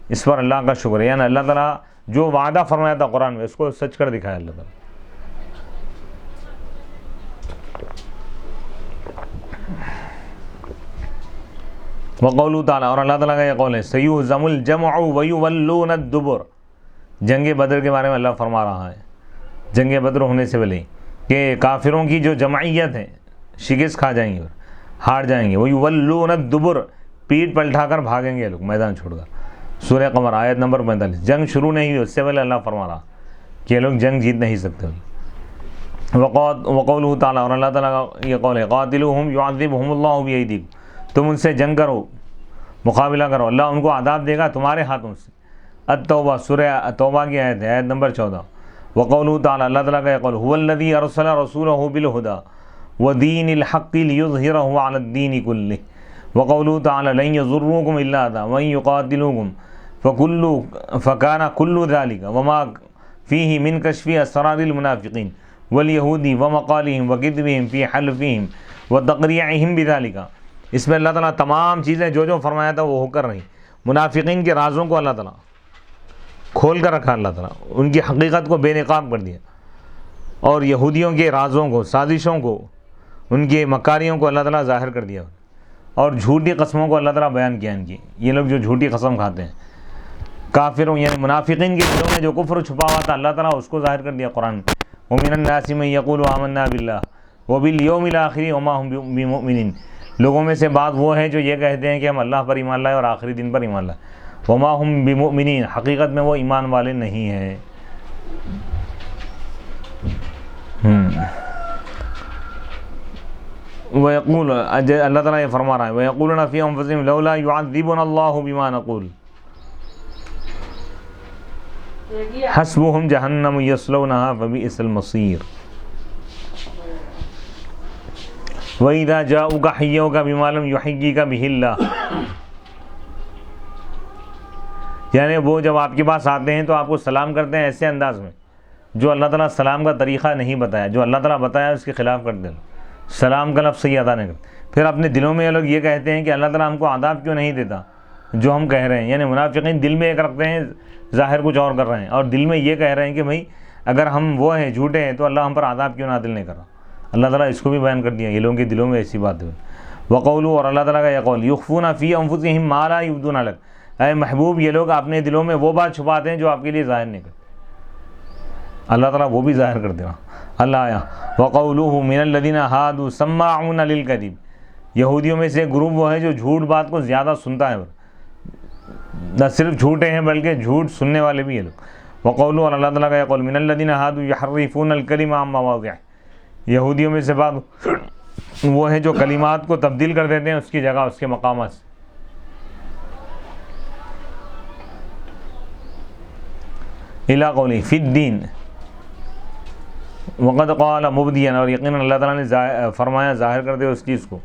اس پر اللہ کا شکر ہے، یعنی اللہ تعالیٰ جو وعدہ فرمایا تھا قرآن میں اس کو سچ کر دکھایا اللہ تعالیٰ۔ وقولہ تعالیٰ، اور اللہ تعالیٰ کا یہ قول ہے سیہزم الجمع ویولون الدبر، جنگ بدر کے بارے میں اللہ فرما رہا ہے، جنگ بدر ہونے سے پہلے کہ کافروں کی جو جمعیت ہے شکست کھا جائیں گے، ہار جائیں گے، ویولون الدبر، پیٹ پلٹا کر بھاگیں گے لوگ میدان چھوڑ کر۔ سورہ قمر آیت نمبر 45۔ جنگ شروع نہیں ہوئی اس سے پہلے اللہ فرما رہا کہ یہ لوگ جنگ جیت نہیں سکتے۔ وقولہ تعالیٰ، اور اللہ تعالیٰ کا یہ قول ہے قاتلوہم یعذبہم اللہ بایدیکم، تم ان سے جنگ کرو، مقابلہ کرو، اللہ ان کو عذاب دے گا تمہارے ہاتھوں سے۔ التوبہ، سورہ توبہ کی آیت ہے، آیت نمبر 14۔ وقولہ تعالیٰ، اللہ تعالیٰ کا یہ قول هو الذی ارسل رسولہ بالہدی ودین الحق لیظہرہ علی الدین کلہ۔ وقولہ تعالیٰ لن یضروکم الا اذی وان یقاتلوکم فکان کل ذلک وما فیہ من کشف اسرار المنافقین والیہود ومقالہم وکذبہم فی حلفہم وتقریعہم بذلک۔ اس میں اللہ تعالیٰ تمام چیزیں جو فرمایا تھا وہ ہو کر رہی، منافقین کے رازوں کو اللہ تعالیٰ کھول کر رکھا، اللہ تعالیٰ ان کی حقیقت کو بے نقاب کر دیا، اور یہودیوں کے رازوں کو، سازشوں کو، ان کے مکاریوں کو اللہ تعالیٰ ظاہر کر دیا، اور جھوٹی قسموں کو اللہ تعالیٰ بیان کیا ان کی، یہ لوگ جو جھوٹی قسم کھاتے ہیں کافروں، یعنی منافقین کے دلوں میں جو کفر چھپا ہوا تھا اللہ تعالیٰ اس کو ظاہر کر دیا قرآن میں۔ وَمِنَ النَّاسِ مَن يَقُولُ آمَنَّا بِاللَّهِ وَبِالْيَوْمِ الْآخِرِ وَمَا هُم بِمُؤْمِنِينَ، لوگوں میں سے بعض وہ ہیں جو یہ کہتے ہیں کہ ہم اللہ پر ایمان لائے اور آخری دن پر ایمان لائے، وما ہم بمؤمنین، حقیقت میں وہ ایمان والے نہیں ہیں۔ وَيَقُولُ، اللہ تعالیٰ یہ فرما رہا ہے وَيَقُولُونَ فِي أَنفُسِهِمْ لَوْلَا يُعَذِّبُنَا اللَّهُ بِمَا نَقُولُ حَسْبُهُمْ جَهَنَّمُ يَصْلَوْنَهَا فَبِئْسَ الْمَصِيرُ وَإِذَا جَاءُوكَ حَيَّوْكَ بِمَا لَمْ يُحَيِّكَ بِهِ اللَّهُ، یعنی وہ جب آپ کے پاس آتے ہیں تو آپ کو سلام کرتے ہیں ایسے انداز میں جو اللہ تعالیٰ سلام کا طریقہ نہیں بتایا، جو اللہ تعالیٰ بتایا اس کے خلاف کرتے ہیں، سلام کا لفظ صحیح ادا نہیں کرتے۔ پھر اپنے دلوں میں یہ لوگ یہ کہتے ہیں کہ اللہ تعالیٰ ہم کو عذاب کیوں نہیں دیتا جو ہم کہہ رہے ہیں، یعنی منافقین دل میں ایک رکھتے ہیں، ظاہر کچھ اور کر رہے ہیں، اور دل میں یہ کہہ رہے ہیں کہ بھائی اگر ہم وہ ہیں جھوٹے ہیں تو اللہ ہم پر عذاب کیوں نازل نہیں کر رہا۔ اللہ تعالیٰ اس کو بھی بیان کر دیا، یہ لوگوں کے دلوں میں ایسی بات ہے۔ وقولوا، اور اللہ تعالیٰ کا یہ قول، یخفون فی انفسہم ما لا یبدون لک، اے محبوب یہ لوگ اپنے دلوں میں وہ بات چھپاتے ہیں جو آپ کے لیے ظاہر نہیں کرتے، اللہ تعالیٰ وہ بھی ظاہر کر دے گا۔ اللہ آیا وقولوہ من الذین ہادوا سماعون للکذب، یہودیوں میں سے گروپ وہ ہے جو جھوٹ بات کو زیادہ سنتا ہے، نہ صرف جھوٹے ہیں بلکہ جھوٹ سننے والے بھی ہیں لوگ۔ وقولوا، اور اللہ تعالیٰ کا یہ قول، من الذین ہادوا یحرفون الکلم عن مواضعہ، یہودیوں میں سے بعض وہ ہیں جو کلمات کو تبدیل کر دیتے ہیں اس کی جگہ، اس کے مقامات سے۔ الی قولی فی الدین وقد قال مبدیا، اور یقیناً اللہ تعالیٰ نے فرمایا ظاہر کر دے اس چیز کو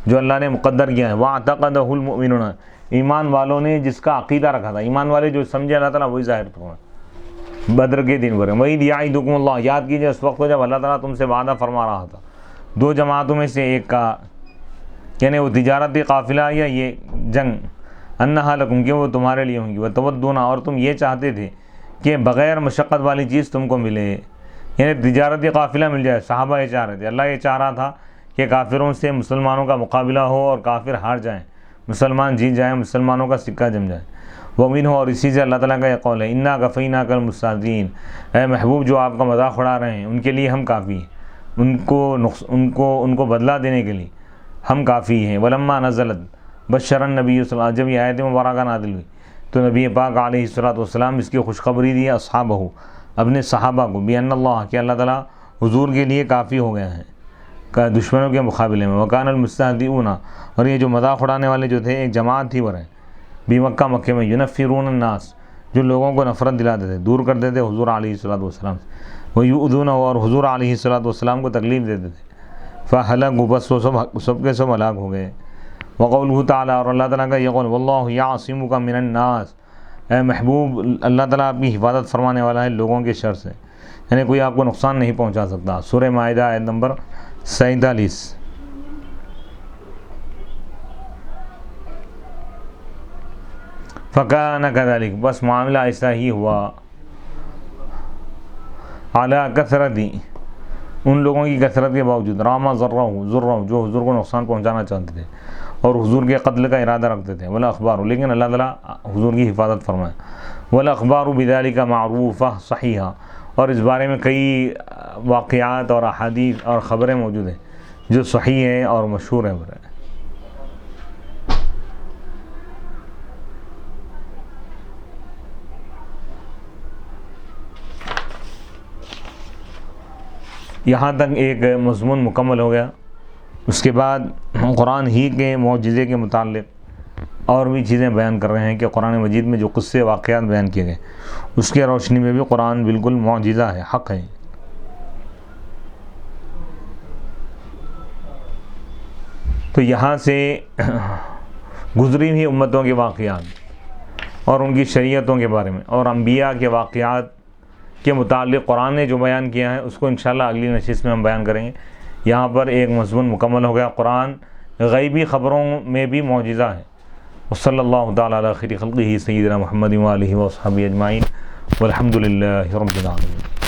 جو اللہ نے مقدر کیا ہے۔ واعتقدہ المؤمنون، ایمان والوں نے جس کا عقیدہ رکھا تھا، ایمان والے جو سمجھے اللہ تعالیٰ وہی ظاہر فرمایا بدر کے دن پر۔ وَإِذْ يَعِدُكُمُ اللَّهُ، یاد کیجئے اس وقت کو جب اللہ تعالیٰ تم سے وعدہ فرما رہا تھا دو جماعتوں میں سے ایک کا، یعنی وہ تجارتی قافلہ یا یہ جنگ، انہا لکم، کہ وہ تمہارے لیے ہوں گی، وتودون، اور تم یہ چاہتے تھے کہ بغیر مشقت والی چیز تم کو ملے، یعنی تجارتی قافلہ مل جائے۔ صحابہ یہ چاہ رہے تھے، اللہ یہ چاہ رہا تھا کہ کافروں سے مسلمانوں کا مقابلہ ہو اور کافر ہار جائیں، مسلمان جیت جائیں، مسلمانوں کا سکہ جم جائے۔ وَمِنْهُ، اور اسی سے اللہ تعالیٰ کا یہ قول ہے، اِنَّا كَفَيْنَاكَ الْمُسْتَهْزِئِينَ، اے محبوب جو آپ کا مذاق اڑا رہے ہیں ان کے لیے ہم کافی ہیں، ان کو بدلہ دینے کے لیے ہم کافی ہیں۔ وَلَمَّا نَزَلَتْ بَشَّرَ النَّبِيُّ صلی اللہ علیہ وسلم، جب یہ آیت مبارکہ نازل ہوئی تو نبی پاک علیہ الصلوۃ اس کی خوشخبری دی اصحابہ، اپنے صحابہ کو، بِأَنَّ اللَّهَ، کہ اللہ تعالیٰ حضور کے لیے کافی ہو گیا ہے دشمنوں کے مقابلے میں۔ وَكَانَ الْمُسْتَهْزِئُونَ، اور یہ جو مذاق اڑانے والے جو تھے ایک جماعت تھی وہ رہے مکہ میں، يُنَفِّرُونَ النَّاسَ، جو لوگوں کو نفرت دلاتے تھے، دور کرتے تھے حضور علیہ الصلوۃ سے، وَيُؤْذُونَ، اور حضور علیہ الصلوۃ کو تکلیف دیتے تھے، فَهَلَكُوا، بس وہ سب کے سب ہلاک ہو گئے۔ وقولہ تعالیٰ، اور اللہ تعالیٰ کا یہ قول، وَاللَّهُ يَعْصِمُكَ مِنَ النَّاسِ، اے محبوب اللہ تعالیٰ آپ کی حفاظت فرمانے والا ہے لوگوں کے شر سے، یعنی کوئی آپ کو نقصان نہیں پہنچا سکتا۔ سورہ مائدہ آیت نمبر 47۔ فَكَانَ كَذَلِكَ، بس معاملہ ایسا ہی ہوا، عَلَى كَثْرَتِ، ان لوگوں کی کثرت کے باوجود، رَامَ ضَرَّهُ، جو حضور کو نقصان پہنچانا چاہتے تھے اور حضور کے قتل کا ارادہ رکھتے تھے، وَالْأَخْبَارُ، لیکن اللہ تعالیٰ حضور کی حفاظت فرمائے، وَالْأَخْبَارُ بِذَلِكَ مَعْرُوفَةٌ صَحِيحَةٌ، اور اس بارے میں کئی واقعات اور احادیث اور خبریں موجود ہیں جو صحیح ہیں اور مشہور ہیں۔ یہاں تک ایک مضمون مکمل ہو گیا۔ اس کے بعد قرآن ہی کے معجزے کے متعلق اور بھی چیزیں بیان کر رہے ہیں کہ قرآن مجید میں جو قصے واقعات بیان کیے گئے اس کے روشنی میں بھی قرآن بالکل معجزہ ہے، حق ہے۔ تو یہاں سے گزری ہوئی امتوں کے واقعات اور ان کی شریعتوں کے بارے میں اور انبیاء کے واقعات کے متعلق قرآن نے جو بیان کیا ہے اس کو انشاءاللہ اگلی نشست میں ہم بیان کریں گے۔ یہاں پر ایک مضمون مکمل ہو گیا، قرآن غیبی خبروں میں بھی معجزہ ہے۔ وصلی اللہ تعالیٰ علی خیر خلقہ سیدنا محمد وآلہ وصحبہ اجمعین والحمد للہ رب العالمین۔